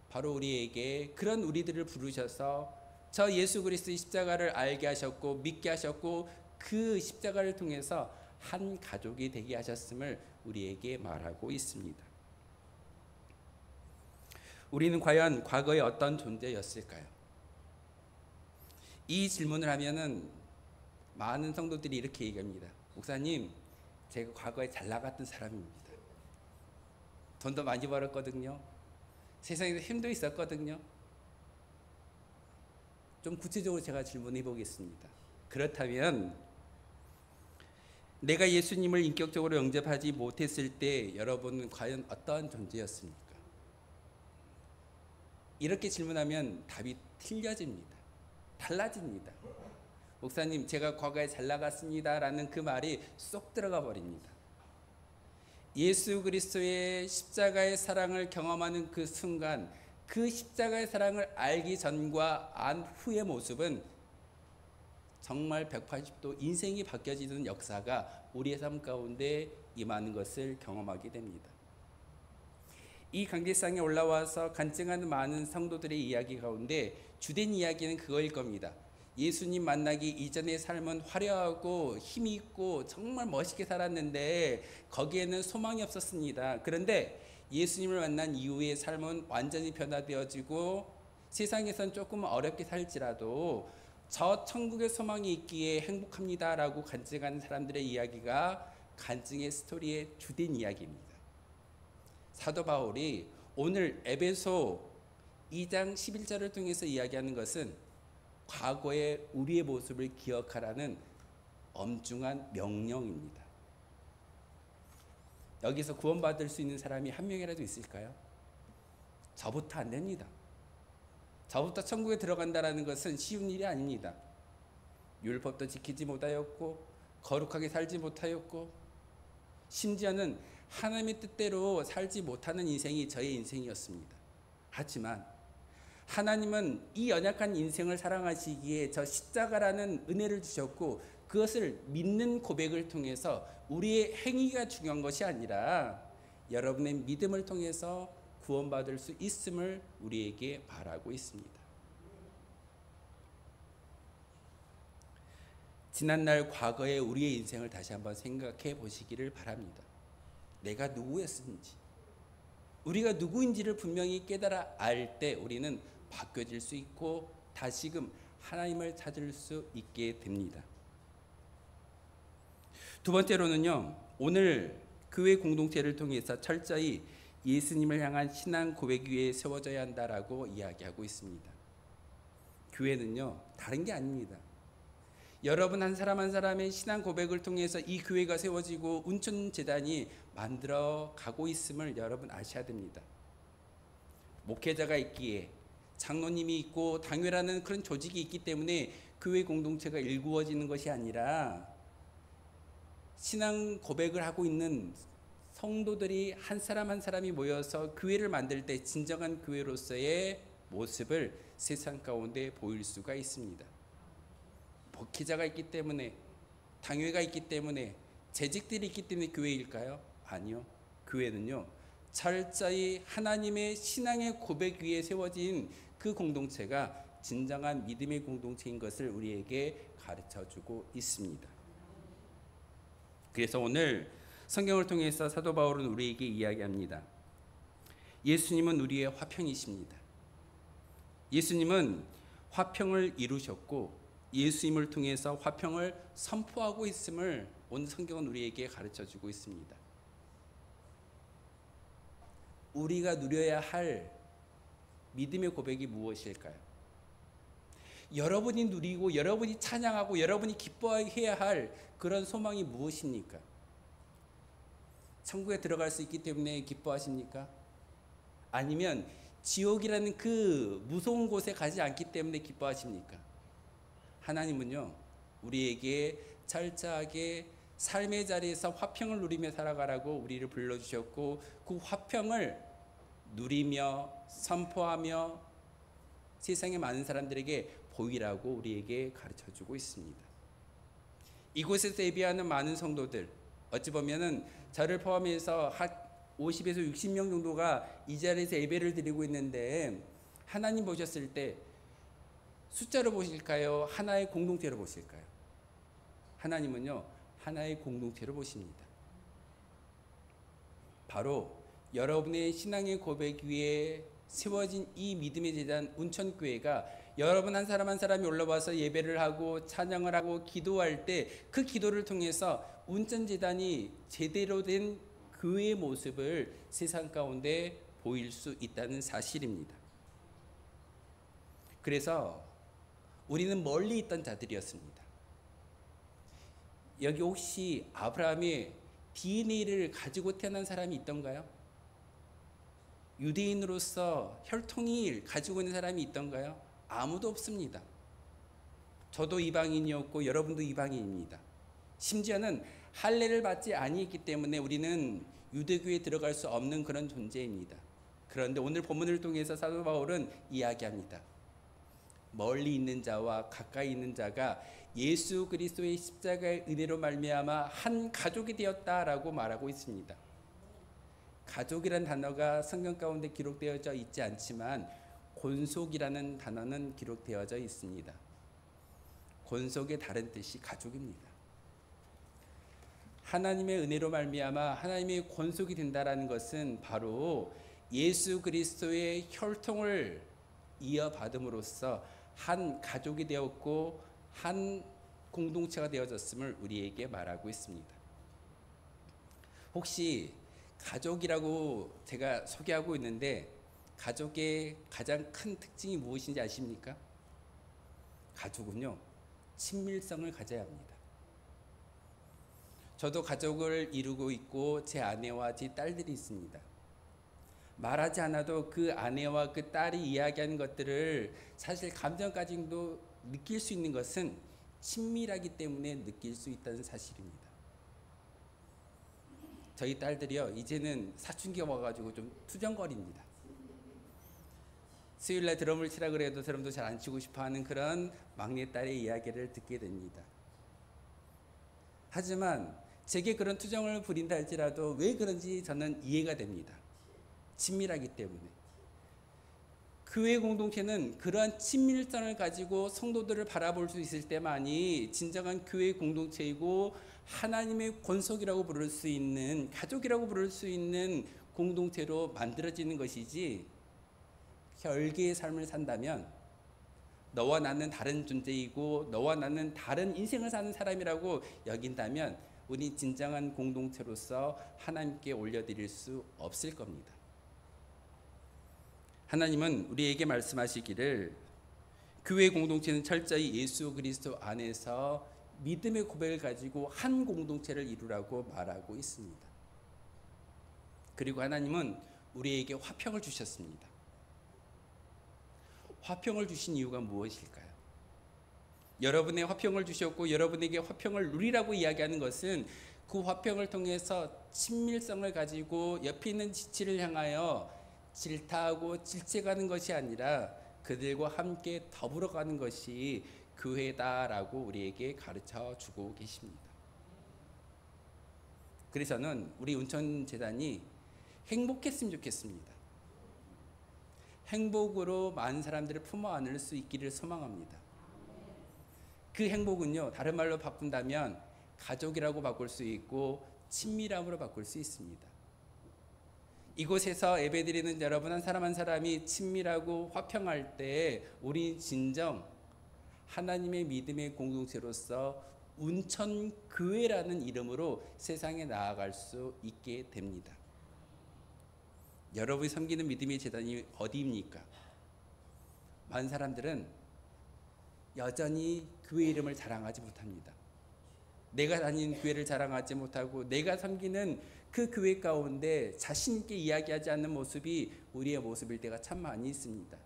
바로 우리에게 그런 우리들을 부르셔서 저 예수 그리스도의 십자가를 알게 하셨고 믿게 하셨고 그 십자가를 통해서 한 가족이 되게 하셨음을 우리에게 말하고 있습니다. 우리는 과연 과거에 어떤 존재였을까요? 이 질문을 하면은 많은 성도들이 이렇게 얘기합니다. 목사님, 제가 과거에 잘 나갔던 사람입니다. 돈도 많이 벌었거든요. 세상에서 힘도 있었거든요. 좀 구체적으로 제가 질문해 보겠습니다. 그렇다면 내가 예수님을 인격적으로 영접하지 못했을 때 여러분은 과연 어떤 존재였습니까? 이렇게 질문하면 답이 틀려집니다. 달라집니다. 목사님, 제가 과거에 잘 나갔습니다 라는 그 말이 쏙 들어가 버립니다. 예수 그리스도의 십자가의 사랑을 경험하는 그 순간, 그 십자가의 사랑을 알기 전과 안 후의 모습은 정말 180도 인생이 바뀌어지는 역사가 우리의 삶 가운데 임하는 것을 경험하게 됩니다. 이 강대상에 올라와서 간증하는 많은 성도들의 이야기 가운데 주된 이야기는 그거일 겁니다. 예수님 만나기 이전의 삶은 화려하고 힘이 있고 정말 멋있게 살았는데 거기에는 소망이 없었습니다. 그런데 예수님을 만난 이후의 삶은 완전히 변화되어지고 세상에선 조금 어렵게 살지라도 저 천국의 소망이 있기에 행복합니다라고 간증하는 사람들의 이야기가 간증의 스토리의 주된 이야기입니다. 사도 바울이 오늘 에베소 2장 11절을 통해서 이야기하는 것은 과거의 우리의 모습을 기억하라는 엄중한 명령입니다. 여기서 구원받을 수 있는 사람이 한 명이라도 있을까요? 저부터 안 됩니다. 저부터 천국에 들어간다는 것은 쉬운 일이 아닙니다. 율법도 지키지 못하였고 거룩하게 살지 못하였고 심지어는 하나님의 뜻대로 살지 못하는 인생이 저의 인생이었습니다. 하지만 하나님은 이 연약한 인생을 사랑하시기에 저 십자가라는 은혜를 주셨고 그것을 믿는 고백을 통해서 우리의 행위가 중요한 것이 아니라 여러분의 믿음을 통해서 구원받을 수 있음을 우리에게 바라고 있습니다. 지난날 과거의 우리의 인생을 다시 한번 생각해 보시기를 바랍니다. 내가 누구였는지, 우리가 누구인지를 분명히 깨달아 알 때 우리는 바뀌어질 수 있고 다시금 하나님을 찾을 수 있게 됩니다. 두 번째로는요, 오늘 교회 공동체를 통해서 철저히 예수님을 향한 신앙 고백 위에 세워져야 한다라고 이야기하고 있습니다. 교회는요, 다른 게 아닙니다. 여러분 한 사람 한 사람의 신앙 고백을 통해서 이 교회가 세워지고 운천재단이 만들어 가고 있음을 여러분 아셔야 됩니다. 목회자가 있기에, 장로님이 있고 당회라는 그런 조직이 있기 때문에 교회 공동체가 일구어지는 것이 아니라 신앙 고백을 하고 있는 성도들이 한 사람 한 사람이 모여서 교회를 만들 때 진정한 교회로서의 모습을 세상 가운데 보일 수가 있습니다. 목회자가 있기 때문에, 당회가 있기 때문에, 재직들이 있기 때문에 교회일까요? 아니요. 교회는요, 철저히 하나님의 신앙의 고백 위에 세워진 그 공동체가 진정한 믿음의 공동체인 것을 우리에게 가르쳐주고 있습니다. 그래서 오늘 성경을 통해서 사도 바울은 우리에게 이야기합니다. 예수님은 우리의 화평이십니다. 예수님은 화평을 이루셨고 예수님을 통해서 화평을 선포하고 있음을 오늘 성경은 우리에게 가르쳐주고 있습니다. 우리가 누려야 할 믿음의 고백이 무엇일까요? 여러분이 누리고 여러분이 찬양하고 여러분이 기뻐해야 할 그런 소망이 무엇입니까? 천국에 들어갈 수 있기 때문에 기뻐하십니까? 아니면 지옥이라는 그 무서운 곳에 가지 않기 때문에 기뻐하십니까? 하나님은요, 우리에게 철저하게 삶의 자리에서 화평을 누리며 살아가라고 우리를 불러주셨고 그 화평을 누리며 선포하며 세상의 많은 사람들에게 보이라고 우리에게 가르쳐주고 있습니다. 이곳에서 예배하는 많은 성도들, 어찌 보면은 저를 포함해서 한 50에서 60명 정도가 이 자리에서 예배를 드리고 있는데 하나님 보셨을 때 숫자로 보실까요? 하나의 공동체로 보실까요? 하나님은요, 하나의 공동체로 보십니다. 바로 여러분의 신앙의 고백 위에 세워진 이 믿음의 제단 운천교회가 여러분 한 사람 한 사람이 올라와서 예배를 하고 찬양을 하고 기도할 때 그 기도를 통해서 운천제단이 제대로 된 교회의 모습을 세상 가운데 보일 수 있다는 사실입니다. 그래서 우리는 멀리 있던 자들이었습니다. 여기 혹시 아브라함의 DNA를 가지고 태어난 사람이 있던가요? 유대인으로서 혈통을 가지고 있는 사람이 있던가요? 아무도 없습니다. 저도 이방인이었고 여러분도 이방인입니다. 심지어는 할례를 받지 아니했기 때문에 우리는 유대교에 들어갈 수 없는 그런 존재입니다. 그런데 오늘 본문을 통해서 사도 바울은 이야기합니다. 멀리 있는 자와 가까이 있는 자가 예수 그리스도의 십자가의 은혜로 말미암아 한 가족이 되었다라고 말하고 있습니다. 가족이란 단어가 성경 가운데 기록되어져 있지 않지만 권속이라는 단어는 기록되어져 있습니다. 권속의 다른 뜻이 가족입니다. 하나님의 은혜로 말미암아 하나님의 권속이 된다라는 것은 바로 예수 그리스도의 혈통을 이어받음으로써 한 가족이 되었고 한 공동체가 되어졌음을 우리에게 말하고 있습니다. 혹시 가족이라고 제가 소개하고 있는데 가족의 가장 큰 특징이 무엇인지 아십니까? 가족은요, 친밀성을 가져야 합니다. 저도 가족을 이루고 있고 제 아내와 제 딸들이 있습니다. 말하지 않아도 그 아내와 그 딸이 이야기하는 것들을 사실 감정까지도 느낄 수 있는 것은 친밀하기 때문에 느낄 수 있다는 사실입니다. 저희 딸들이요, 이제는 사춘기가 와가지고 좀 투정거립니다. 수요일날 드럼을 치라 그래도 드럼도 잘 안 치고 싶어하는 그런 막내딸의 이야기를 듣게 됩니다. 하지만 제게 그런 투정을 부린다 할지라도 왜 그런지 저는 이해가 됩니다. 친밀하기 때문에. 교회 공동체는 그러한 친밀성을 가지고 성도들을 바라볼 수 있을 때만이 진정한 교회 공동체이고 하나님의 권속이라고 부를 수 있는, 가족이라고 부를 수 있는 공동체로 만들어지는 것이지, 별개의 삶을 산다면 너와 나는 다른 존재이고 너와 나는 다른 인생을 사는 사람이라고 여긴다면 우리 진정한 공동체로서 하나님께 올려드릴 수 없을 겁니다. 하나님은 우리에게 말씀하시기를 교회 공동체는 철저히 예수 그리스도 안에서 믿음의 고백을 가지고 한 공동체를 이루라고 말하고 있습니다. 그리고 하나님은 우리에게 화평을 주셨습니다. 화평을 주신 이유가 무엇일까요? 여러분의 화평을 주셨고 여러분에게 화평을 누리라고 이야기하는 것은 그 화평을 통해서 친밀성을 가지고 옆에 있는 지체를 향하여 질타하고 질책하는 것이 아니라 그들과 함께 더불어 가는 것이 교회다라고 우리에게 가르쳐 주고 계십니다. 그래서는 우리 운천재단이 행복했으면 좋겠습니다. 행복으로 많은 사람들을 품어 안을 수 있기를 소망합니다. 그 행복은요, 다른 말로 바꾼다면 가족이라고 바꿀 수 있고 친밀함으로 바꿀 수 있습니다. 이곳에서 예배드리는 여러분 한 사람 한 사람이 친밀하고 화평할 때 우리 진정 하나님의 믿음의 공동체로서 운천교회라는 이름으로 세상에 나아갈 수 있게 됩니다. 여러분이 섬기는 믿음의 재단이 어디입니까? 많은 사람들은 여전히 교회 이름을 자랑하지 못합니다. 내가 다니는 교회를 자랑하지 못하고 내가 섬기는 그 교회 가운데 자신 있게 이야기하지 않는 모습이 우리의 모습일 때가 참 많이 있습니다.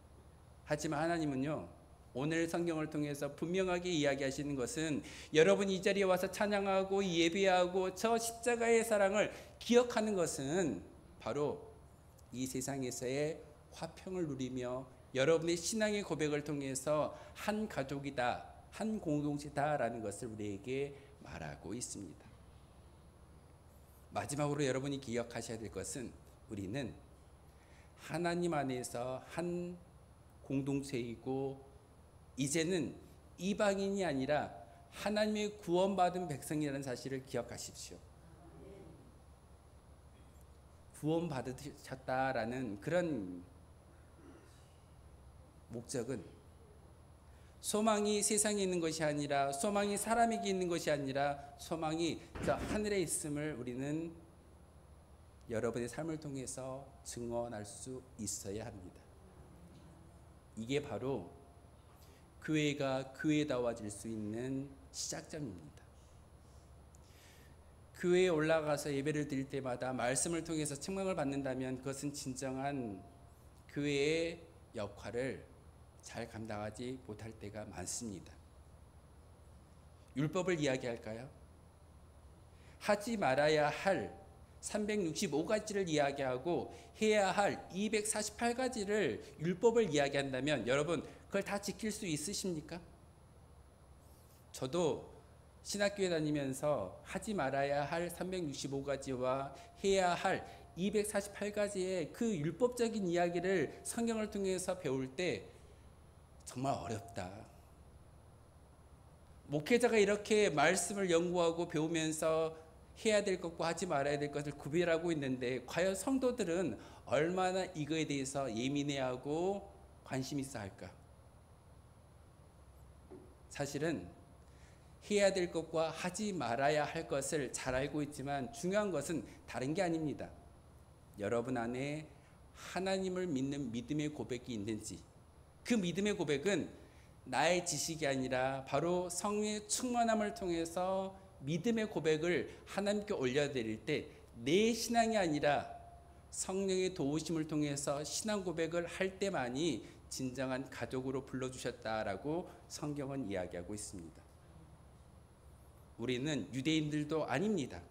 하지만 하나님은요, 오늘 성경을 통해서 분명하게 이야기하시는 것은 여러분 이 자리에 와서 찬양하고 예배하고 저 십자가의 사랑을 기억하는 것은 바로 이 세상에서의 화평을 누리며 여러분의 신앙의 고백을 통해서 한 가족이다, 한 공동체다라는 것을 우리에게 말하고 있습니다. 마지막으로 여러분이 기억하셔야 될 것은 우리는 하나님 안에서 한 공동체이고 이제는 이방인이 아니라 하나님의 구원받은 백성이라는 사실을 기억하십시오. 구원받으셨다라는 그런 목적은 소망이 세상에 있는 것이 아니라, 소망이 사람에게 있는 것이 아니라 소망이 저 하늘에 있음을 우리는 여러분의 삶을 통해서 증언할 수 있어야 합니다. 이게 바로 교회가 교회다워질 수 있는 시작점입니다. 교회에 올라가서 예배를 드릴 때마다 말씀을 통해서 책망을 받는다면 그것은 진정한 교회의 역할을 잘 감당하지 못할 때가 많습니다. 율법을 이야기할까요? 하지 말아야 할 365가지를 이야기하고 해야 할 248가지를 율법을 이야기한다면 여러분 그걸 다 지킬 수 있으십니까? 저도 신학교에 다니면서 하지 말아야 할 365가지와 해야 할 248가지의 그 율법적인 이야기를 성경을 통해서 배울 때 정말 어렵다. 목회자가 이렇게 말씀을 연구하고 배우면서 해야 될 것과 하지 말아야 될 것을 구별하고 있는데 과연 성도들은 얼마나 이거에 대해서 예민해하고 관심 있어 할까? 사실은 해야 될 것과 하지 말아야 할 것을 잘 알고 있지만 중요한 것은 다른 게 아닙니다. 여러분 안에 하나님을 믿는 믿음의 고백이 있는지, 그 믿음의 고백은 나의 지식이 아니라 바로 성령의 충만함을 통해서 믿음의 고백을 하나님께 올려드릴 때 내 신앙이 아니라 성령의 도우심을 통해서 신앙 고백을 할 때만이 진정한 가족으로 불러주셨다라고 성경은 이야기하고 있습니다. 우리는 유대인들도 아닙니다.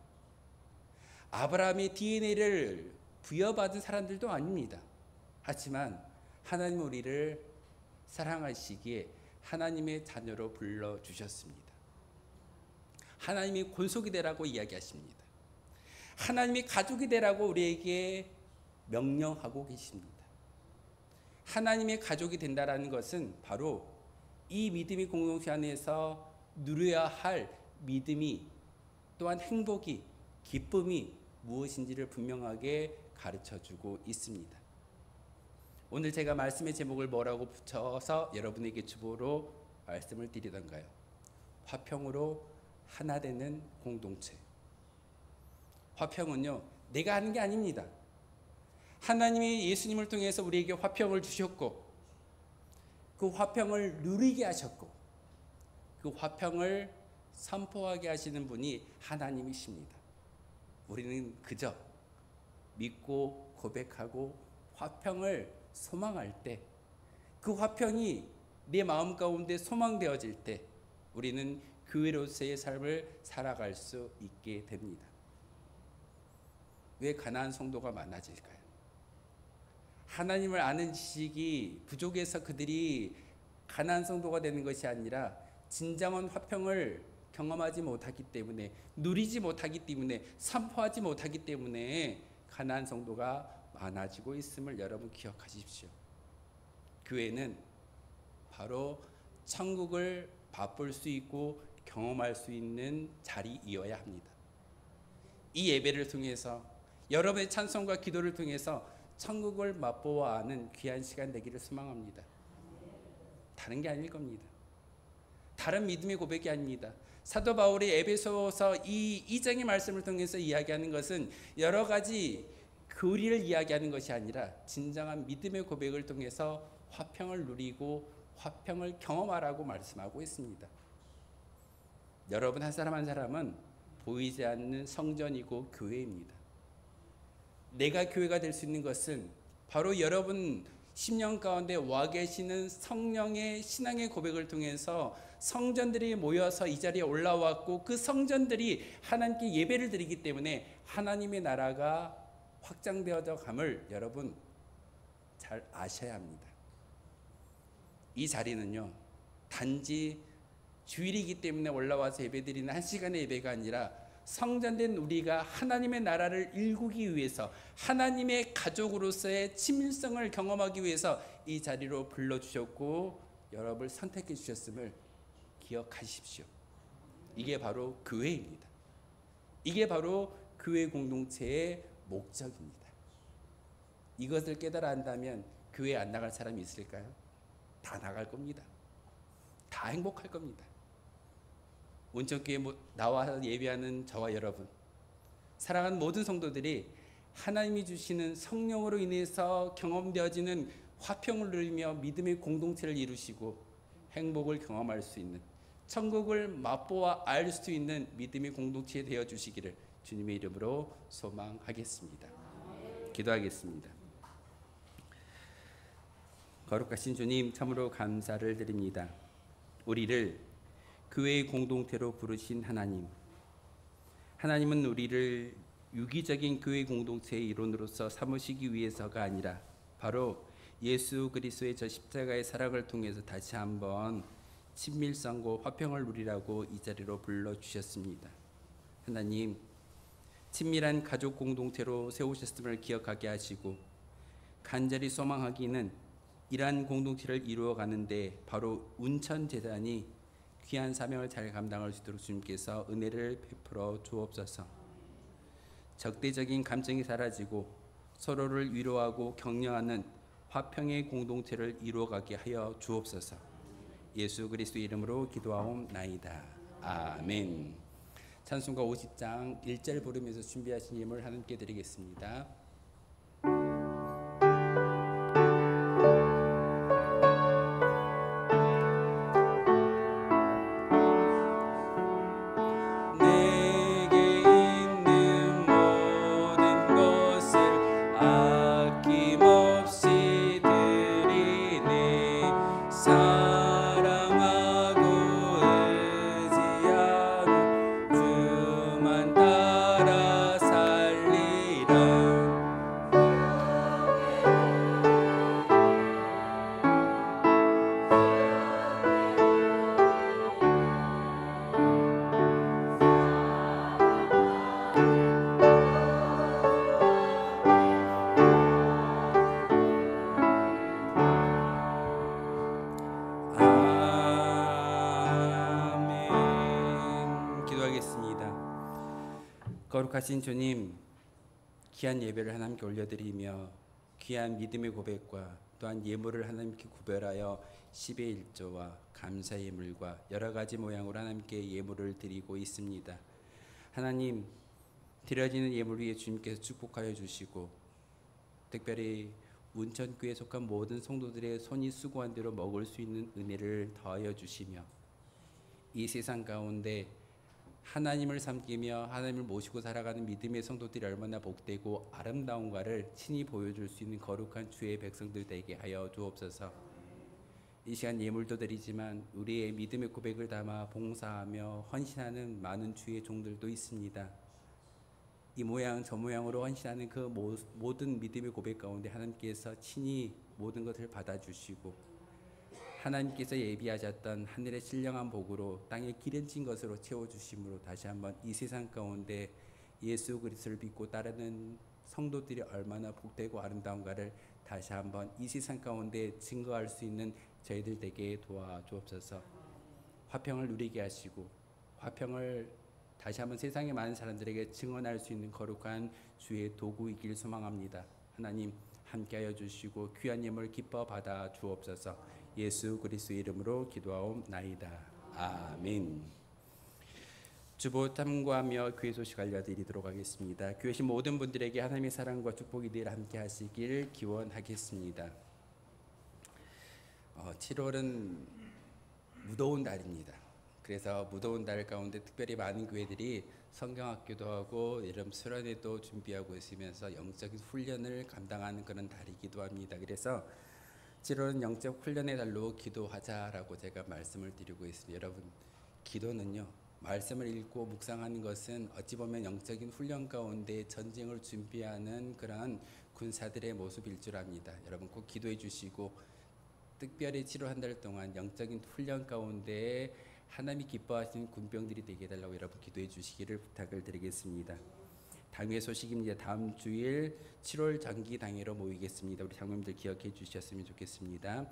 아브라함의 DNA를 부여받은 사람들도 아닙니다. 하지만 하나님은 우리를 사랑하시기에 하나님의 자녀로 불러주셨습니다. 하나님이 권속이 되라고 이야기하십니다. 하나님이 가족이 되라고 우리에게 명령하고 계십니다. 하나님의 가족이 된다라는 것은 바로 이 믿음의 공동체 안에서 누려야 할 믿음이 또한 행복이, 기쁨이 무엇인지를 분명하게 가르쳐주고 있습니다. 오늘 제가 말씀의 제목을 뭐라고 붙여서 여러분에게 주보로 말씀을 드리던가요? 화평으로 하나 되는 공동체. 화평은요, 내가 하는 게 아닙니다. 하나님이 예수님을 통해서 우리에게 화평을 주셨고 그 화평을 누리게 하셨고 그 화평을 선포하게 하시는 분이 하나님이십니다. 우리는 그저 믿고 고백하고 화평을 소망할 때, 그 화평이 내 마음 가운데 소망되어질 때 우리는 교회로서의 삶을 살아갈 수 있게 됩니다. 왜 가난한 성도가 많아질까요? 하나님을 아는 지식이 부족해서 그들이 가난한 성도가 되는 것이 아니라 진정한 화평을 경험하지 못하기 때문에, 누리지 못하기 때문에, 선포하지 못하기 때문에 가난한 성도가 많아지고 있음을 여러분 기억하십시오. 교회는 바로 천국을 맛볼 수 있고 경험할 수 있는 자리이어야 합니다. 이 예배를 통해서 여러분의 찬송과 기도를 통해서 천국을 맛보아하는 귀한 시간 되기를 소망합니다. 다른 게 아닐 겁니다. 다른 믿음의 고백이 아닙니다. 사도 바울이 에베소서 2장의 말씀을 통해서 이야기하는 것은 여러 가지 교리를 이야기하는 것이 아니라 진정한 믿음의 고백을 통해서 화평을 누리고 화평을 경험하라고 말씀하고 있습니다. 여러분 한 사람 한 사람은 보이지 않는 성전이고 교회입니다. 내가 교회가 될 수 있는 것은 바로 여러분 심령 가운데 와 계시는 성령의 신앙의 고백을 통해서 성전들이 모여서 이 자리에 올라왔고 그 성전들이 하나님께 예배를 드리기 때문에 하나님의 나라가 확장되어져 감을 여러분 잘 아셔야 합니다. 이 자리는요, 단지 주일이기 때문에 올라와서 예배드리는 한 시간의 예배가 아니라 성전된 우리가 하나님의 나라를 일구기 위해서 하나님의 가족으로서의 친밀성을 경험하기 위해서 이 자리로 불러주셨고 여러분을 선택해 주셨음을 기억하십시오. 이게 바로 교회입니다. 이게 바로 교회 공동체의 목적입니다. 이것을 깨달아 안다면 교회 안 나갈 사람이 있을까요? 다 나갈 겁니다. 다 행복할 겁니다. 온천교회 나와서 예배하는 저와 여러분, 사랑하는 모든 성도들이 하나님이 주시는 성령으로 인해서 경험되어지는 화평을 누리며 믿음의 공동체를 이루시고 행복을 경험할 수 있는, 천국을 맛보아 알 수 있는 믿음의 공동체 되어 주시기를 주님의 이름으로 소망하겠습니다. 기도하겠습니다. 거룩하신 주님, 참으로 감사를 드립니다. 우리를 교회의 공동체로 부르신 하나님, 하나님은 우리를 유기적인 교회 공동체의 일원으로서 삼으시기 위해서가 아니라 바로 예수 그리스도의 저 십자가의 사랑을 통해서 다시 한번 친밀성과 화평을 누리라고 이 자리로 불러주셨습니다. 하나님, 친밀한 가족 공동체로 세우셨음을 기억하게 하시고 간절히 소망하기는 이러한 공동체를 이루어가는데 바로 운천재단이 귀한 사명을 잘 감당할 수 있도록 주님께서 은혜를 베풀어 주옵소서. 적대적인 감정이 사라지고 서로를 위로하고 격려하는 화평의 공동체를 이루어가게 하여 주옵소서. 예수 그리스도 이름으로 기도하옵나이다. 아멘. 찬송가 50장 1절 부르면서 준비하신 예물 하나님께 드리겠습니다. 거룩하신 주님, 귀한 예배를 하나님께 올려드리며 귀한 믿음의 고백과 또한 예물을 하나님께 구별하여 10의 1조와 감사 예물과 여러 가지 모양으로 하나님께 예물을 드리고 있습니다. 하나님, 드려지는 예물 위에 주님께서 축복하여 주시고 특별히 운천교회에 속한 모든 성도들의 손이 수고한 대로 먹을 수 있는 은혜를 더하여 주시며 이 세상 가운데 하나님을 섬기며 하나님을 모시고 살아가는 믿음의 성도들이 얼마나 복되고 아름다운가를 친히 보여줄 수 있는 거룩한 주의 백성들 되게 하여 주옵소서. 이 시간 예물도 드리지만 우리의 믿음의 고백을 담아 봉사하며 헌신하는 많은 주의 종들도 있습니다. 이 모양 저 모양으로 헌신하는 그 모든 믿음의 고백 가운데 하나님께서 친히 모든 것을 받아주시고 하나님께서 예비하셨던 하늘의 신령한 복으로 땅에 기름진 것으로 채워주심으로 다시 한번 이 세상 가운데 예수 그리스도를 믿고 따르는 성도들이 얼마나 복되고 아름다운가를 다시 한번 이 세상 가운데 증거할 수 있는 저희들 되게 도와주옵소서. 화평을 누리게 하시고 화평을 다시 한번 세상의 많은 사람들에게 증언할 수 있는 거룩한 주의 도구이길 소망합니다. 하나님 함께하여 주시고 귀한 예물 기뻐 받아 주옵소서. 예수 그리스도의 이름으로 기도하옵나이다. 아멘. 주보 탐구하며 교회 소식 알려드리도록 하겠습니다. 교회신 모든 분들에게 하나님의 사랑과 축복이 늘 함께 하시길 기원하겠습니다. 7월은 무더운 달입니다. 그래서 무더운 달 가운데 특별히 많은 교회들이 성경학교도 하고 여름 수련회도 준비하고 있으면서 영적인 훈련을 감당하는 그런 달이기도 합니다. 그래서 7월은 영적 훈련의 달로 기도하자라고 제가 말씀을 드리고 있습니다. 여러분, 기도는요, 말씀을 읽고 묵상하는 것은 어찌 보면 영적인 훈련 가운데 전쟁을 준비하는 그런 군사들의 모습일 줄 압니다. 여러분 꼭 기도해 주시고 특별히 7월 한 달 동안 영적인 훈련 가운데 하나님이 기뻐하시는 군병들이 되게 해달라고 여러분 기도해 주시기를 부탁을 드리겠습니다. 당회 소식입니다. 다음 주일 7월 장기 당회로 모이겠습니다. 우리 장로님들 기억해 주셨으면 좋겠습니다.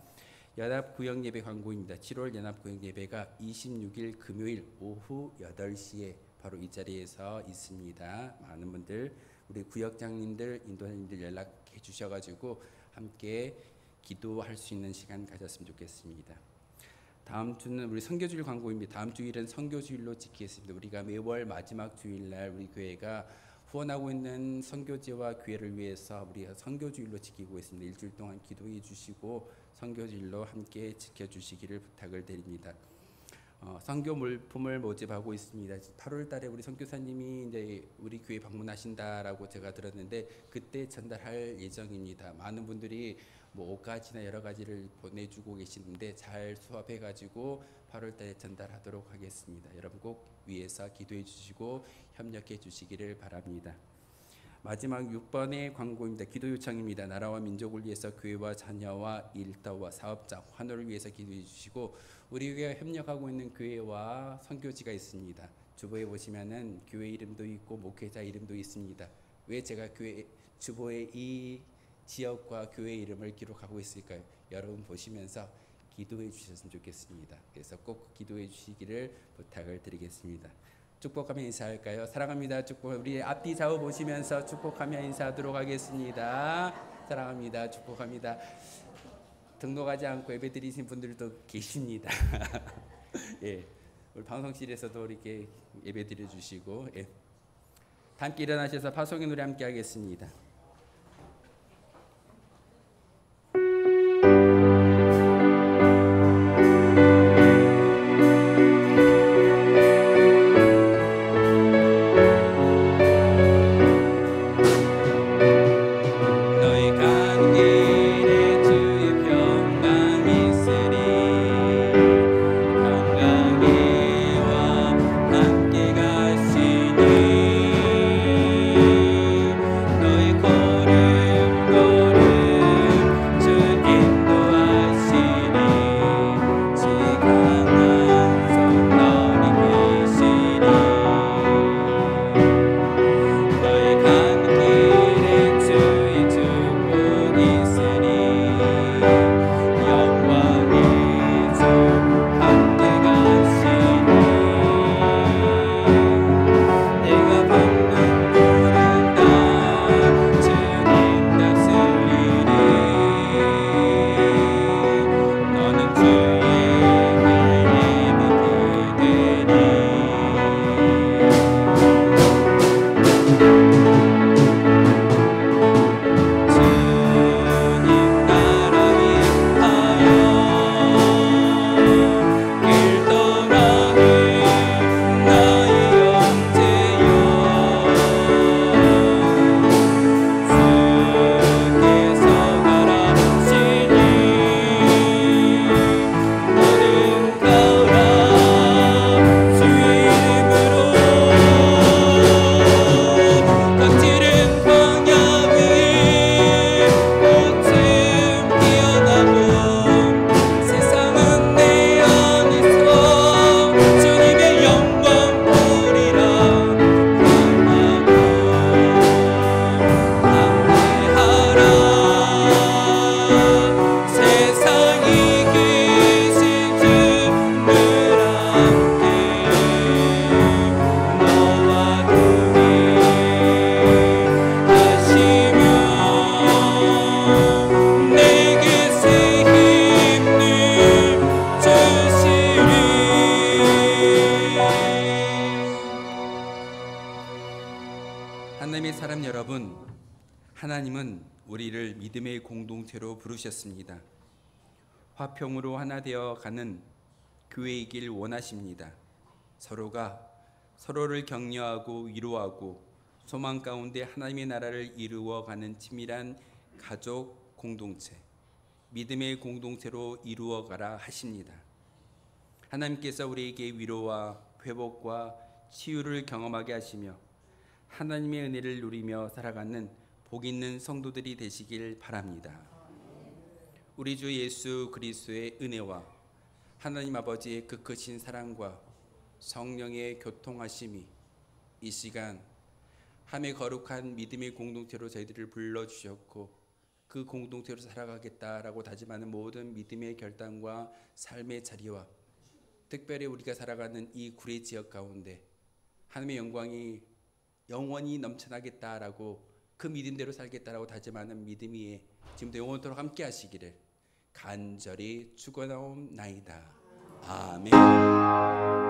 연합구역예배 광고입니다. 7월 연합구역예배가 26일 금요일 오후 8시에 바로 이 자리에서 있습니다. 많은 분들 우리 구역장님들 인도자님들 연락해 주셔가지고 함께 기도할 수 있는 시간 가졌으면 좋겠습니다. 다음 주는 우리 선교주일 광고입니다. 다음 주일은 선교주일로 지키겠습니다. 우리가 매월 마지막 주일날 우리 교회가 후원하고 있는 선교지와 교회를 위해서 우리가 선교주일로 지키고 있습니다. 일주일 동안 기도해 주시고 선교주일로 함께 지켜주시기를 부탁을 드립니다. 선교 물품을 모집하고 있습니다. 8월 달에 우리 선교사님이 이제 우리 교회 방문하신다라고 제가 들었는데 그때 전달할 예정입니다. 많은 분들이 뭐 옷가지나 여러 가지를 보내주고 계시는데 잘 수합해가지고 8월 달에 전달하도록 하겠습니다. 여러분 꼭 위에서 기도해 주시고 협력해 주시기를 바랍니다. 마지막 6번의 광고입니다. 기도 요청입니다. 나라와 민족을 위해서 교회와 자녀와 일터와 사업자, 환호를 위해서 기도해 주시고 우리 교회가 협력하고 있는 교회와 선교지가 있습니다. 주보에 보시면은 교회 이름도 있고 목회자 이름도 있습니다. 왜 제가 교회 주보에 이 지역과 교회 이름을 기록하고 있을까요? 여러분 보시면서 기도해 주셨으면 좋겠습니다. 그래서 꼭 기도해 주시기를 부탁을 드리겠습니다. 축복하며 인사할까요? 사랑합니다. 축복. 우리 앞뒤 좌우 보시면서 축복하며 인사하도록 하겠습니다. 사랑합니다. 축복합니다. 등록하지 않고 예배드리신 분들도 계십니다. 예, 우리 방송실에서도 이렇게 예배드려 주시고, 예. 함께 일어나셔서 파송의 노래 함께 하겠습니다. 너희 하나님의 사람 여러분, 하나님은 우리를 믿음의 공동체로 부르셨습니다. 화평으로 하나 되어 가는 교회이길 원하십니다. 서로가 서로를 격려하고 위로하고 소망 가운데 하나님의 나라를 이루어가는 친밀한 가족 공동체, 믿음의 공동체로 이루어가라 하십니다. 하나님께서 우리에게 위로와 회복과 치유를 경험하게 하시며 하나님의 은혜를 누리며 살아가는 복 있는 성도들이 되시길 바랍니다. 우리 주 예수 그리스도의 은혜와 하나님 아버지의 그 크신 사랑과 성령의 교통하심이 이 시간 함의 거룩한 믿음의 공동체로 저희들을 불러주셨고 그 공동체로 살아가겠다라고 다짐하는 모든 믿음의 결단과 삶의 자리와 특별히 우리가 살아가는 이 구례 지역 가운데 하나님의 영광이 영원히 넘쳐나겠다라고 그 믿음대로 살겠다라고 다짐하는 믿음이 지금도 영원토록 함께 하시기를 간절히 축원하옵나이다. 아멘.